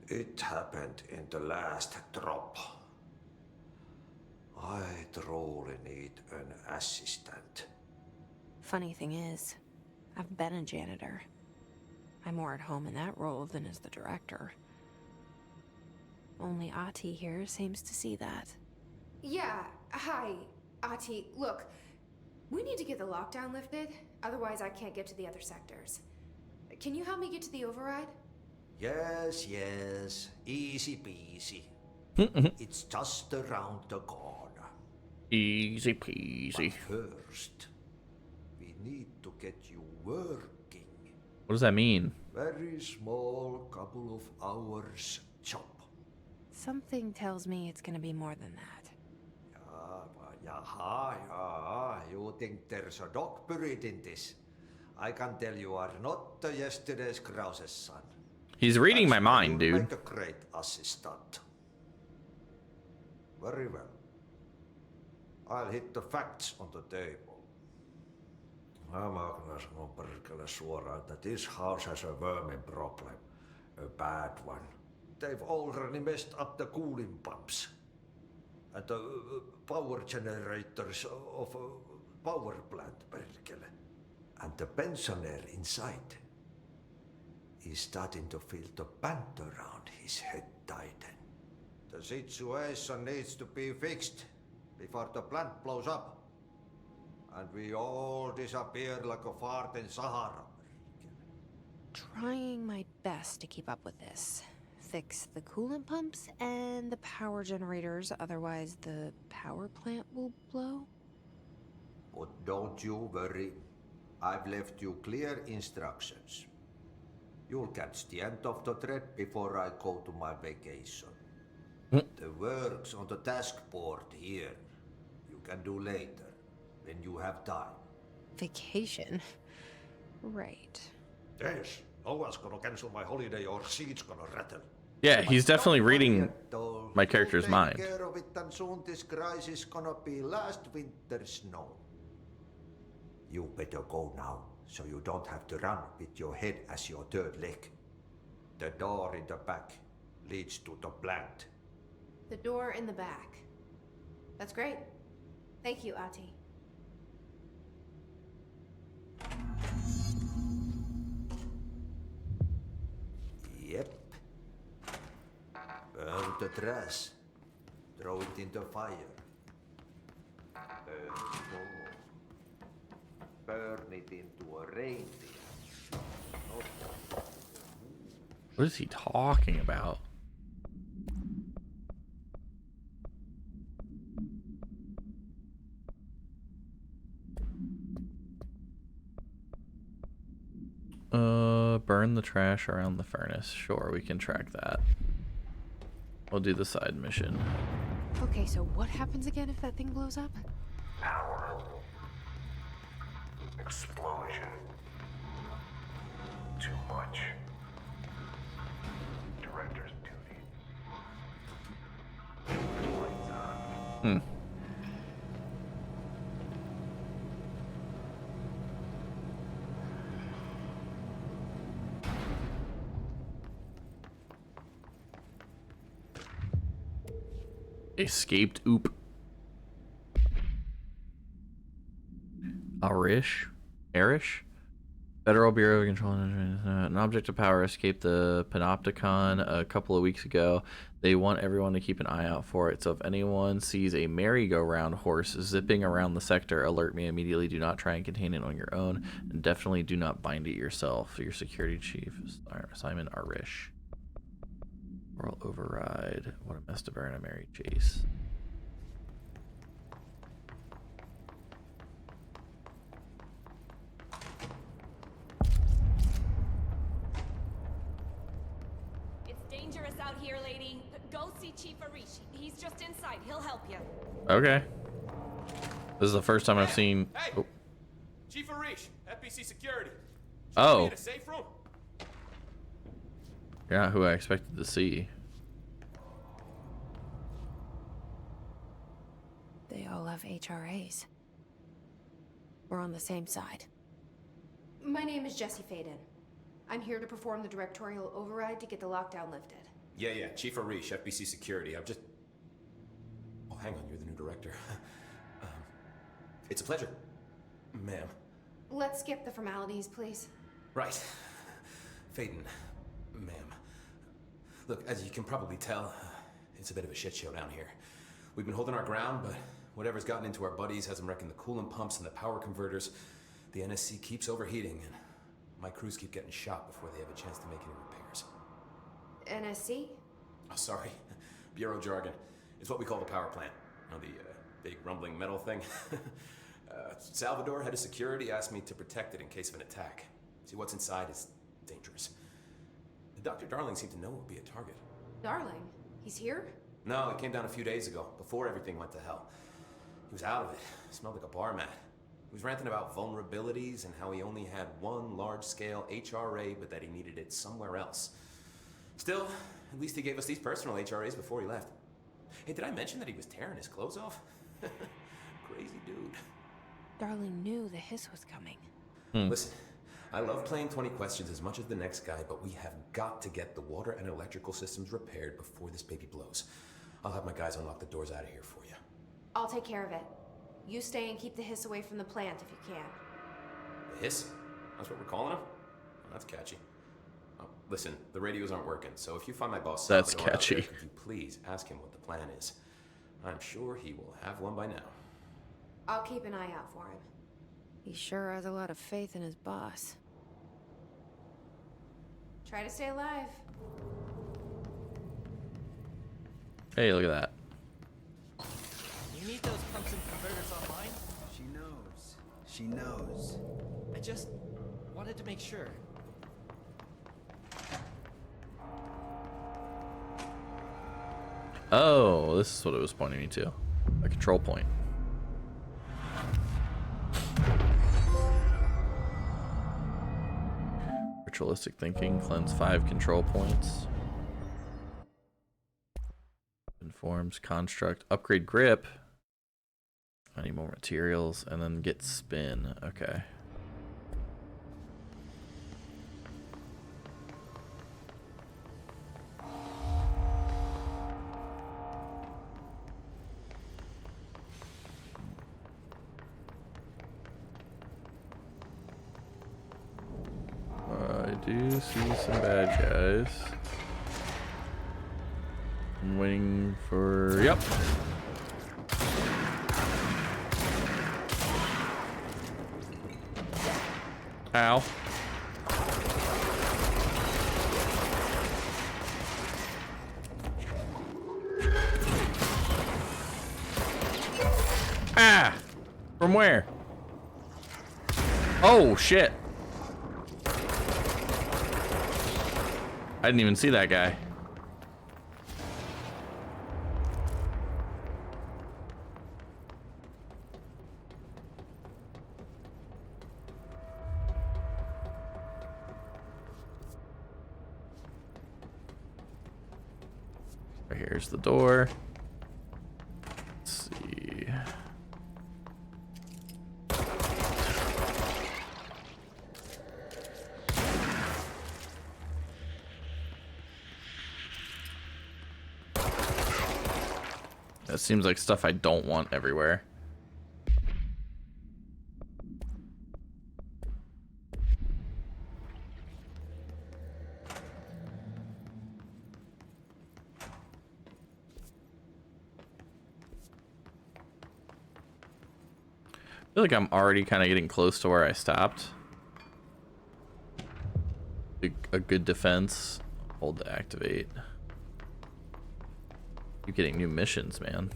It happened in the last drop. I truly need an assistant. Funny thing is, I've been a janitor. I'm more at home in that role than as the director. Only Ahti here seems to see that. Yeah, hi, Ahti. Look, we need to get the lockdown lifted, otherwise I can't get to the other sectors. Can you help me get to the override? Yes, easy peasy. It's just around the corner. Easy peasy. But first, we need to get you working. What does that mean? Very small, couple of hours job. Something tells me it's gonna be more than that. You think there's a dog buried in this? I can tell you are not yesterday's Krause's son. He's reading my mind, You'll dude. make a great assistant. Very well. I'll hit the facts on the table. Mä kyllä sanon perkele suoraan, that this house has a vermin problem. A bad one. They've already messed up the cooling pumps. And the power generators of a power plant, perkele. And the pensioner inside is starting to feel the band around his head tighten. The situation needs to be fixed before the plant blows up. And we all disappear like a fart in Sahara. Trying my best to keep up with this. Fix the coolant pumps and the power generators, otherwise the power plant will blow. But don't you worry. I've left you clear instructions. You'll catch the end of the thread before I go to my vacation. The work's on the task board here. You can do later, when you have time. Vacation? Right. Yes, no one's gonna cancel my holiday or seat's gonna rattle. Yeah, he's definitely reading my character's mind. Take care of it, and soon this crisis is gonna be last winter's snow. You better go now, so you don't have to run with your head as your third leg. The door in the back leads to the plant. The door in the back. That's great. Thank you, Ahti. Yep. the trash. Throw it in the fire. Burn it into a reindeer. What is he talking about? Burn the trash around the furnace. Sure, we can track that. We'll do the side mission. Okay, so what happens again if that thing blows up? Power. Explosion. Too much. Director's duty. Lights on. Escaped oop. Arish? Federal Bureau of Control. An object of power escaped the Panopticon a couple of weeks ago. They want everyone to keep an eye out for it. So if anyone sees a merry-go-round horse zipping around the sector, alert me immediately. Do not try and contain it on your own. And definitely do not bind it yourself. Your security chief, Simon Arish. World override. What a mess to burn a merry chase. It's dangerous out here, lady. Go see Chief Arish. He's just inside. He'll help you. Okay. This is the first time I've seen. Hey! Oh. Chief Arish, FBC Security. Oh. In a safe room? You're not who I expected to see. They all have HRAs. We're on the same side. My name is Jesse Faden. I'm here to perform the directorial override to get the lockdown lifted. Yeah, Chief Arish, FBC Security. I'm just... Oh, hang on, you're the new director. It's a pleasure, ma'am. Let's skip the formalities, please. Right. Faden, ma'am. Look, as you can probably tell, it's a bit of a shit show down here. We've been holding our ground, but whatever's gotten into our buddies has them wrecking the coolant pumps and the power converters. The NSC keeps overheating, and my crews keep getting shot before they have a chance to make any repairs. NSC? Oh, sorry. Bureau jargon. It's what we call the power plant. You know, the big rumbling metal thing? Salvador, head of security, asked me to protect it in case of an attack. See, what's inside is dangerous. Dr. Darling seemed to know it would be a target. Darling? He's here? No, he came down a few days ago, before everything went to hell. He was out of it. Smelled like a bar mat. He was ranting about vulnerabilities and how he only had one large-scale HRA, but that he needed it somewhere else. Still, at least he gave us these personal HRAs before he left. Hey, did I mention that he was tearing his clothes off? Crazy dude. Darling knew the hiss was coming. Listen, I love playing 20 questions as much as the next guy, but we have got to get the water and electrical systems repaired before this baby blows. I'll have my guys unlock the doors out of here for you. I'll take care of it. You stay and keep the hiss away from the plant if you can. The hiss? That's what we're calling him? Oh, that's catchy. Oh, listen, the radios aren't working, so if you find my boss That's Salvador out there, catchy. could you please ask him what the plan is? I'm sure he will have one by now. I'll keep an eye out for him. He sure has a lot of faith in his boss. Try to stay alive. Hey, look at that. You need those pumps and converters online? She knows. She knows. I just wanted to make sure. Oh, this is what it was pointing me to. A control point. Ritualistic thinking. Cleanse 5 control points. Informs, construct, upgrade grip. I need more materials, and then get spin. Okay. I do see some bad guys. I'm waiting for... Yep. Ow. Ah! From where? Oh, shit. I didn't even see that guy. Here's the door. Let's see. That seems like stuff I don't want everywhere. I feel like I'm already kind of getting close to where I stopped. A good defense. Hold to activate. Keep getting new missions, man.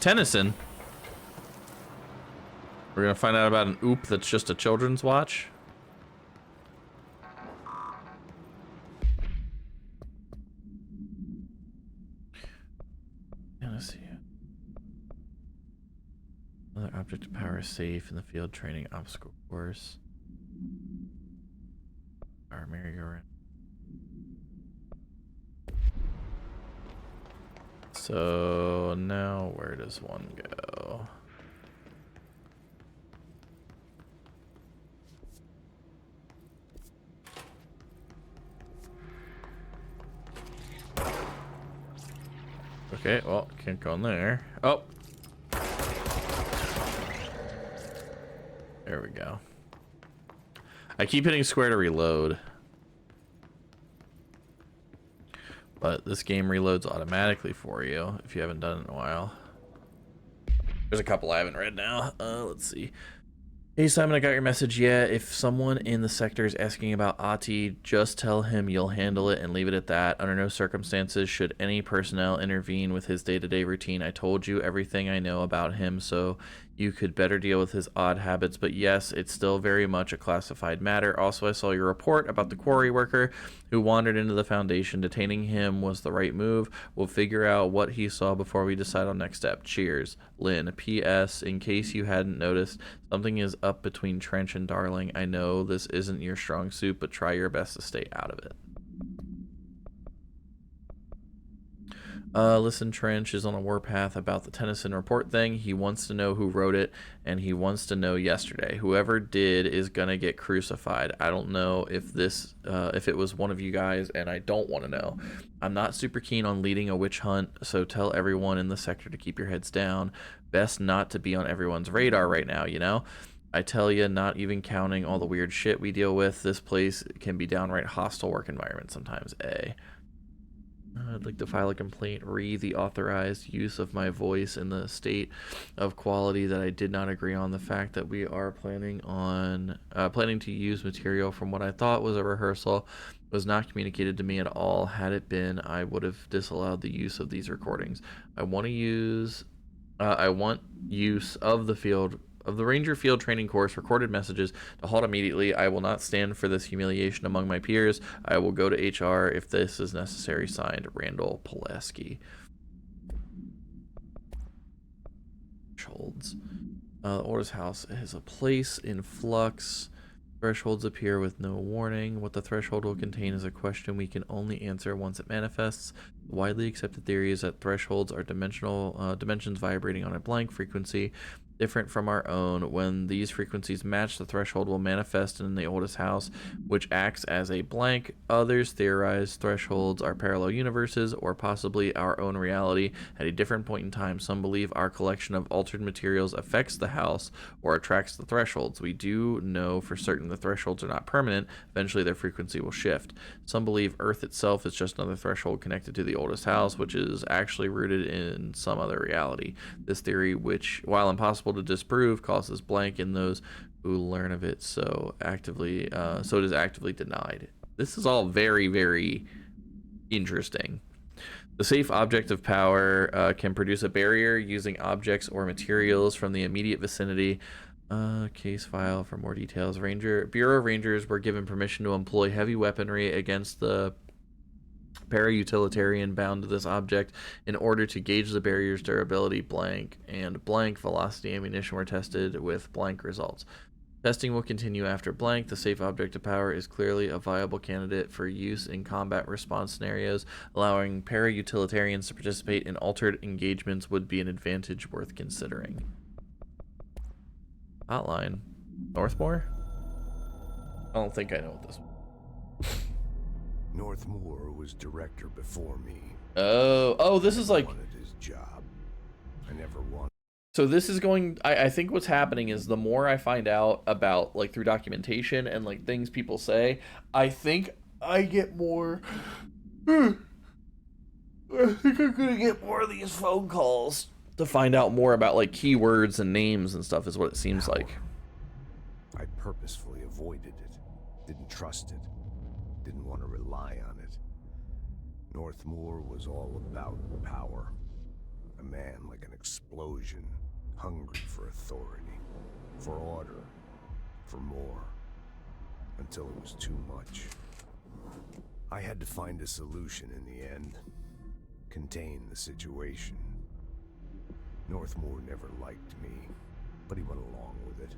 Tennyson. We're gonna find out about an oop that's just a children's watch. Let's see. Another object of power is safe in the field training obstacle course. Our merry-go-round. So now where does one go? Okay, well, can't go in there. Oh. There we go. I keep hitting square to reload. But this game reloads automatically for you if you haven't done it in a while. There's a couple I haven't read now. Let's see. Hey Simon, I got your message. Yeah, if someone in the sector is asking about Ahti, just tell him you'll handle it and leave it at that. Under no circumstances should any personnel intervene with his day-to-day routine. I told you everything I know about him so you could better deal with his odd habits, but yes, it's still very much a classified matter. Also, I saw your report about the quarry worker who wandered into the Foundation. Detaining him was the right move. We'll figure out what he saw before we decide on next step. Cheers, Lynn. P.S. In case you hadn't noticed, something is up between Trench and Darling. I know this isn't your strong suit, but try your best to stay out of it. Listen, Trench is on a warpath about the Tennyson report thing. He wants to know who wrote it, and he wants to know yesterday. Whoever did is gonna get crucified. I don't know if this, if it was one of you guys, and I don't want to know. I'm not super keen on leading a witch hunt, so tell everyone in the sector to keep your heads down. Best not to be on everyone's radar right now, you know? I tell you, not even counting all the weird shit we deal with, this place can be downright hostile work environment sometimes, I'd like to file a complaint re the authorized use of my voice in the state of quality that I did not agree on. The fact that we are planning to use material from what I thought was a rehearsal was not communicated to me at all. Had it been, I would have disallowed the use of these recordings. I want use of the Ranger Field Training Course recorded messages to halt immediately. I will not stand for this humiliation among my peers. I will go to HR if this is necessary. Signed, Randall Pulaski. Thresholds. Order's house is a place in flux. Thresholds appear with no warning. What the threshold will contain is a question we can only answer once it manifests. The widely accepted theory is that thresholds are dimensions vibrating on a blank frequency. different from our own. When these frequencies match, the threshold will manifest in the oldest house, which acts as a blank. Others theorize thresholds are parallel universes or possibly our own reality at a different point in time. Some believe our collection of altered materials affects the house or attracts the thresholds. We do know for certain the thresholds are not permanent. Eventually their frequency will shift. Some believe Earth itself is just another threshold connected to the oldest house, which is actually rooted in some other reality. This theory, which, while impossible to disprove, causes blank in those who learn of it, so it is actively denied. This is all very, very interesting. The safe object of power can produce a barrier using objects or materials from the immediate vicinity. Case file for more details. Bureau Rangers were given permission to employ heavy weaponry against the para-utilitarian bound to this object in order to gauge the barrier's durability. Blank and blank velocity ammunition were tested with blank results. Testing will continue after blank. The safe object of power is clearly a viable candidate for use in combat response scenarios. Allowing para-utilitarians to participate in altered engagements would be an advantage worth considering. Hotline. Northmore? I don't think I know what this was. Northmore was director before me. Oh, this is like... wanted his job. I never wanted. So this is going... I think what's happening is the more I find out about, like, through documentation and, like, things people say, I think I get more... I think I'm gonna get more of these phone calls to find out more about, like, keywords and names and stuff is what it seems like. I purposefully avoided it. Didn't trust it. Didn't want to rely on it. Northmore was all about power. A man like an explosion, hungry for authority, for order, for more, until it was too much. I had to find a solution in the end. Contain the situation. Northmore never liked me, but he went along with it,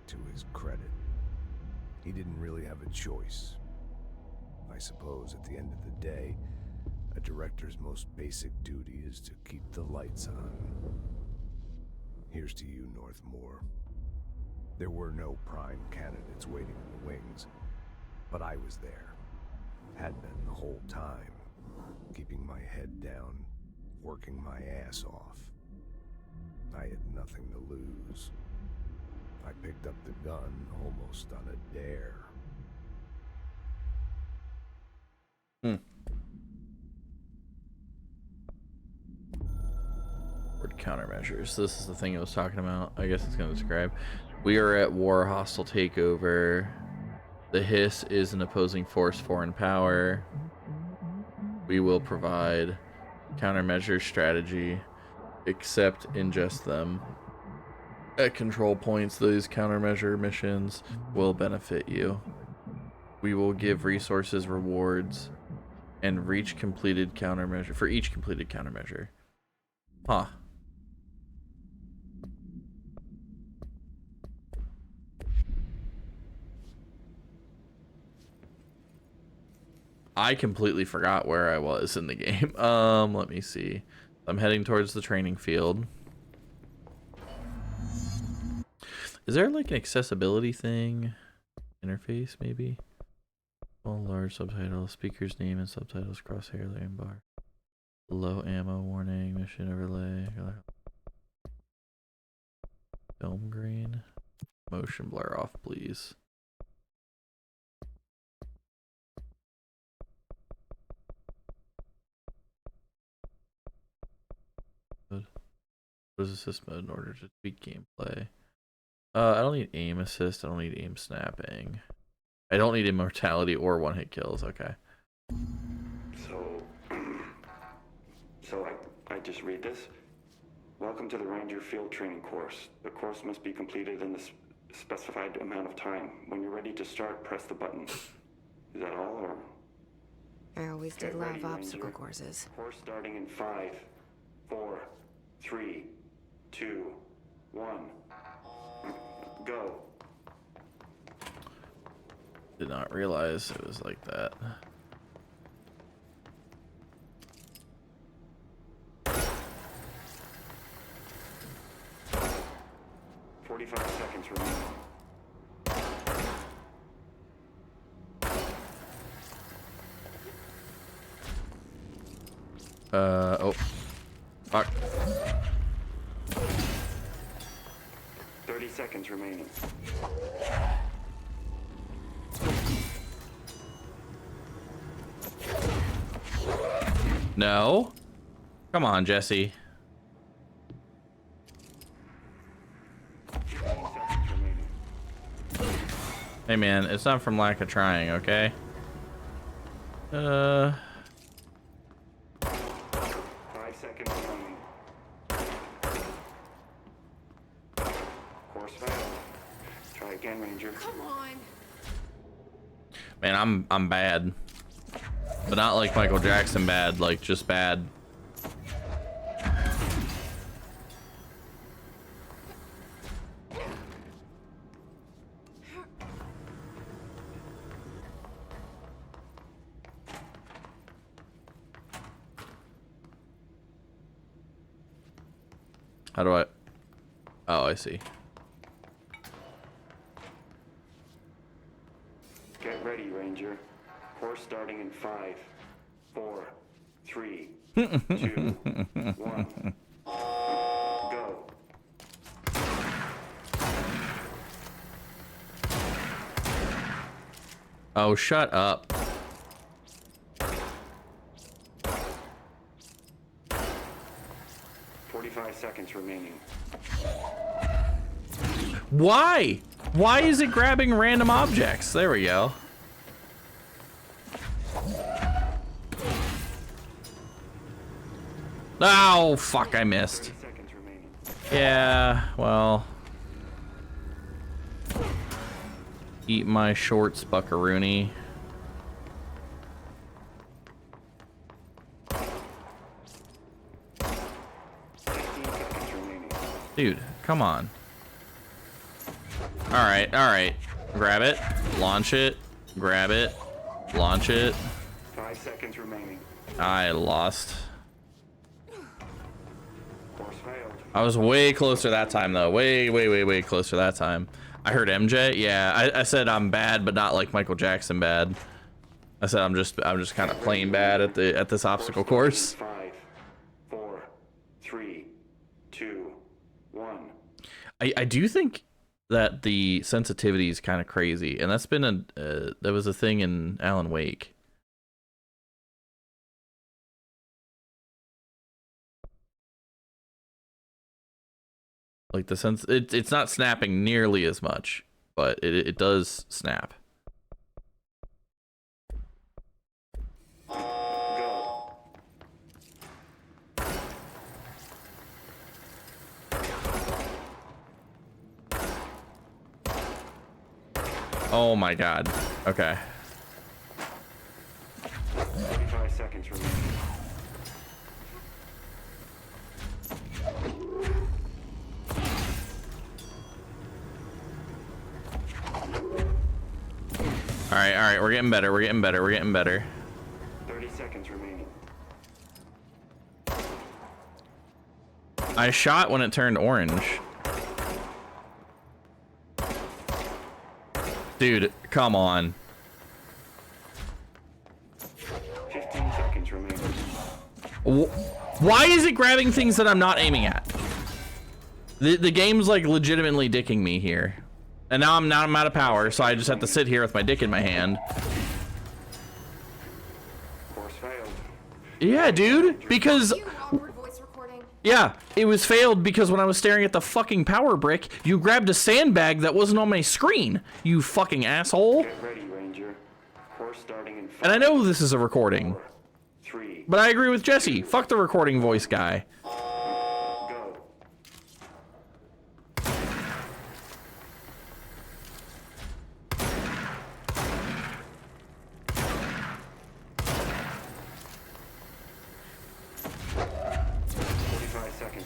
to his credit. He didn't really have a choice. I suppose at the end of the day, a director's most basic duty is to keep the lights on. Here's to you, Northmore. There were no prime candidates waiting in the wings, but I was there. Had been the whole time, keeping my head down, working my ass off. I had nothing to lose. I picked up the gun almost on a dare. Word countermeasures. This is the thing I was talking about. I guess it's going to describe. We are at war, hostile takeover. The Hiss is an opposing force, foreign power. We will provide countermeasure strategy, except ingest them. At control points, these countermeasure missions will benefit you. We will give resources, rewards, and reach completed countermeasure for each completed countermeasure. Huh. I completely forgot where I was in the game. Let me see. I'm heading towards the training field. Is there like an accessibility thing? Interface, maybe? All large subtitles, speaker's name and subtitles, crosshair, lane bar. Low ammo warning, mission overlay. Film green. Motion blur off, please. What is assist mode in order to tweak gameplay? I don't need aim assist. I don't need aim snapping. I don't need immortality or one-hit kills. Okay. So I just read this. Welcome to the Ranger Field Training course. The course must be completed in the specified amount of time. When you're ready to start, press the button. Is that all, or? I always did love obstacle courses. Course starting in 5, 4, 3, 2, 1. Go. Did not realize it was like that. Oh. Fuck. 30 seconds remaining. No. Come on, Jesse. 15 seconds remaining. Hey man, it's not from lack of trying, okay? 5 seconds remaining. Course failed. Try again, Ranger. Come on. Man, I'm bad. But not like Michael Jackson bad, like just bad. How do I? Oh, I see. Get ready, Ranger. Course starting in 5, 4, 3, 2, 1. Go. Oh, shut up. Seconds remaining. Why? Why is it grabbing random objects? There we go. Oh, fuck, I missed. Yeah, well. Eat my shorts, buckaroony. Dude, come on. Alright, alright. Grab it, launch it, grab it, launch it. 5 seconds remaining. I lost. Course failed. I was way closer that time though. Way closer that time. I heard MJ. Yeah, I said I'm bad, but not like Michael Jackson bad. I said I'm just kind of plain bad at this obstacle course. 5, 4, 3, 2, 1. I do think that the sensitivity is kind of crazy, and that's been that was a thing in Alan Wake. Like the sense, it's not snapping nearly as much, but it does snap. Go. Oh my god. Okay. 45 seconds remaining. Alright, we're getting better, we're getting better, we're getting better. 30 seconds remaining. I shot when it turned orange. Dude, come on. 15 seconds remaining. Why is it grabbing things that I'm not aiming at? The game's like legitimately dicking me here. And now I'm out of power, so I just have to sit here with my dick in my hand. Course failed. Yeah, dude, because... Yeah, it was failed because when I was staring at the fucking power brick, you grabbed a sandbag that wasn't on my screen, you fucking asshole. Get ready, Ranger. Course starting in 5, And I know this is a recording, 4, 3, but I agree with Jesse. Fuck the recording voice guy. go.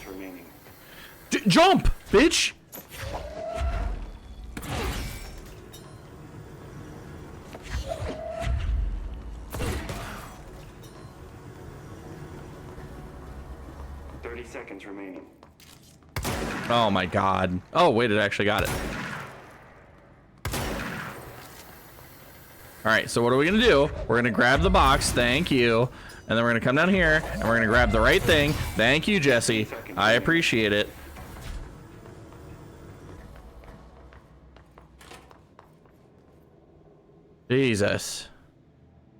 Remaining. Jump, bitch! Seconds remaining. Oh my god. Oh wait, it actually got it. All right, so what are we gonna do? We're gonna grab the box, thank you. And then we're gonna come down here and we're gonna grab the right thing. Thank you, Jesse. I appreciate it. Jesus.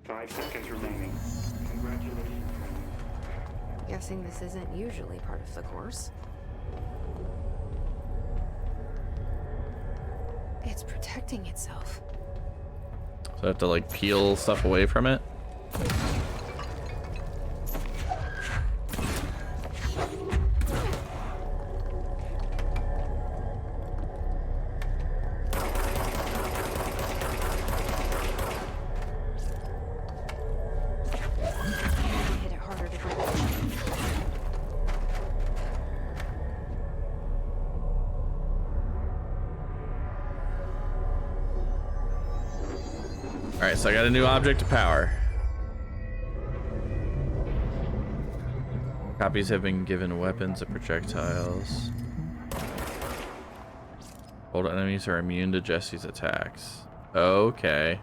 5 seconds remaining. Congratulations. Guessing this isn't usually part of the course. It's protecting itself. So I have to like peel stuff away from it. Hit it harder to break. All right, so I got a new object to power. Copies have been given weapons and projectiles. Hold enemies are immune to Jesse's attacks. Okay.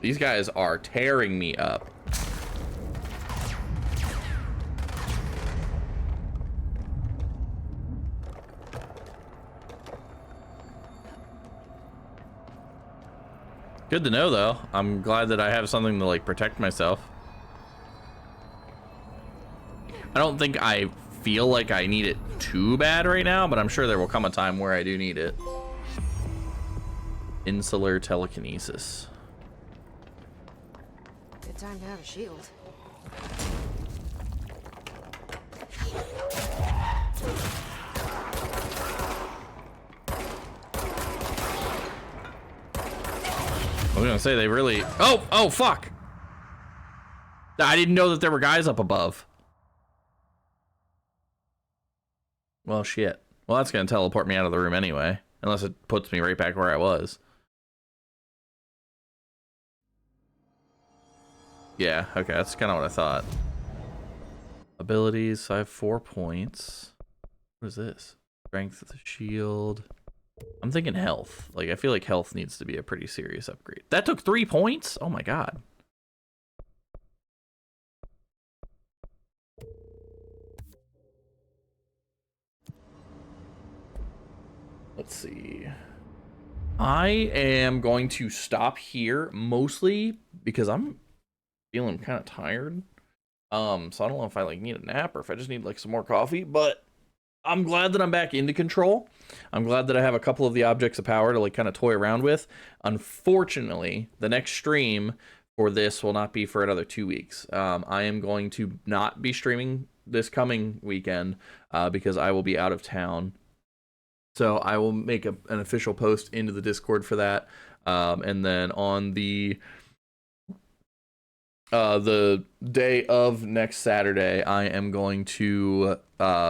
These guys are tearing me up. Good to know, though. I'm glad that I have something to like protect myself. I don't think I feel like I need it too bad right now, but I'm sure there will come a time where I do need it. Insular telekinesis. Good time to have a shield. I was gonna say they really. Oh, fuck! I didn't know that there were guys up above. Well, shit. Well, that's gonna teleport me out of the room anyway, unless it puts me right back where I was. Yeah, okay, that's kind of what I thought. Abilities, I have 4 points. What is this? Strength of the shield. I'm thinking health. Like, I feel like health needs to be a pretty serious upgrade. That took 3 points? Oh my god. Let's see. I am going to stop here, mostly because I'm feeling kind of tired. So I don't know if I like need a nap or if I just need like some more coffee, but I'm glad that I'm back into Control. I'm glad that I have a couple of the objects of power to like kind of toy around with. Unfortunately, the next stream for this will not be for another 2 weeks. I am going to not be streaming this coming weekend because I will be out of town. So I will make an official post into the Discord for that. And then on the day of next Saturday, I am going to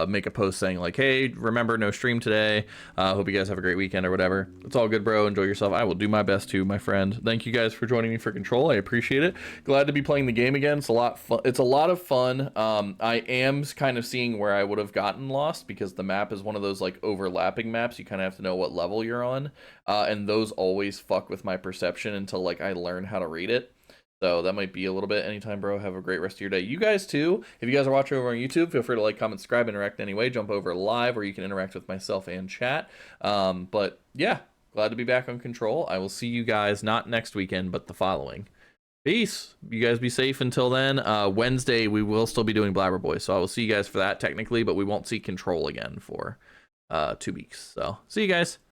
make a post saying like, hey, remember, no stream today. Hope you guys have a great weekend or whatever. It's all good, bro. Enjoy yourself. I will do my best to, my friend. Thank you guys for joining me for Control. I appreciate it. Glad to be playing the game again. It's a lot fun. It's a lot of fun. I am kind of seeing where I would have gotten lost because the map is one of those like overlapping maps. You kind of have to know what level you're on. And those always fuck with my perception until like I learn how to read it. So that might be a little bit. Anytime, bro. Have a great rest of your day. You guys too. If you guys are watching over on YouTube, feel free to like, comment, subscribe, interact anyway. Jump over live where you can interact with myself and chat. But yeah, glad to be back on Control. I will see you guys not next weekend, but the following. Peace. You guys be safe until then. Wednesday, we will still be doing Blabber Boys. So I will see you guys for that technically, but we won't see Control again for 2 weeks. So see you guys.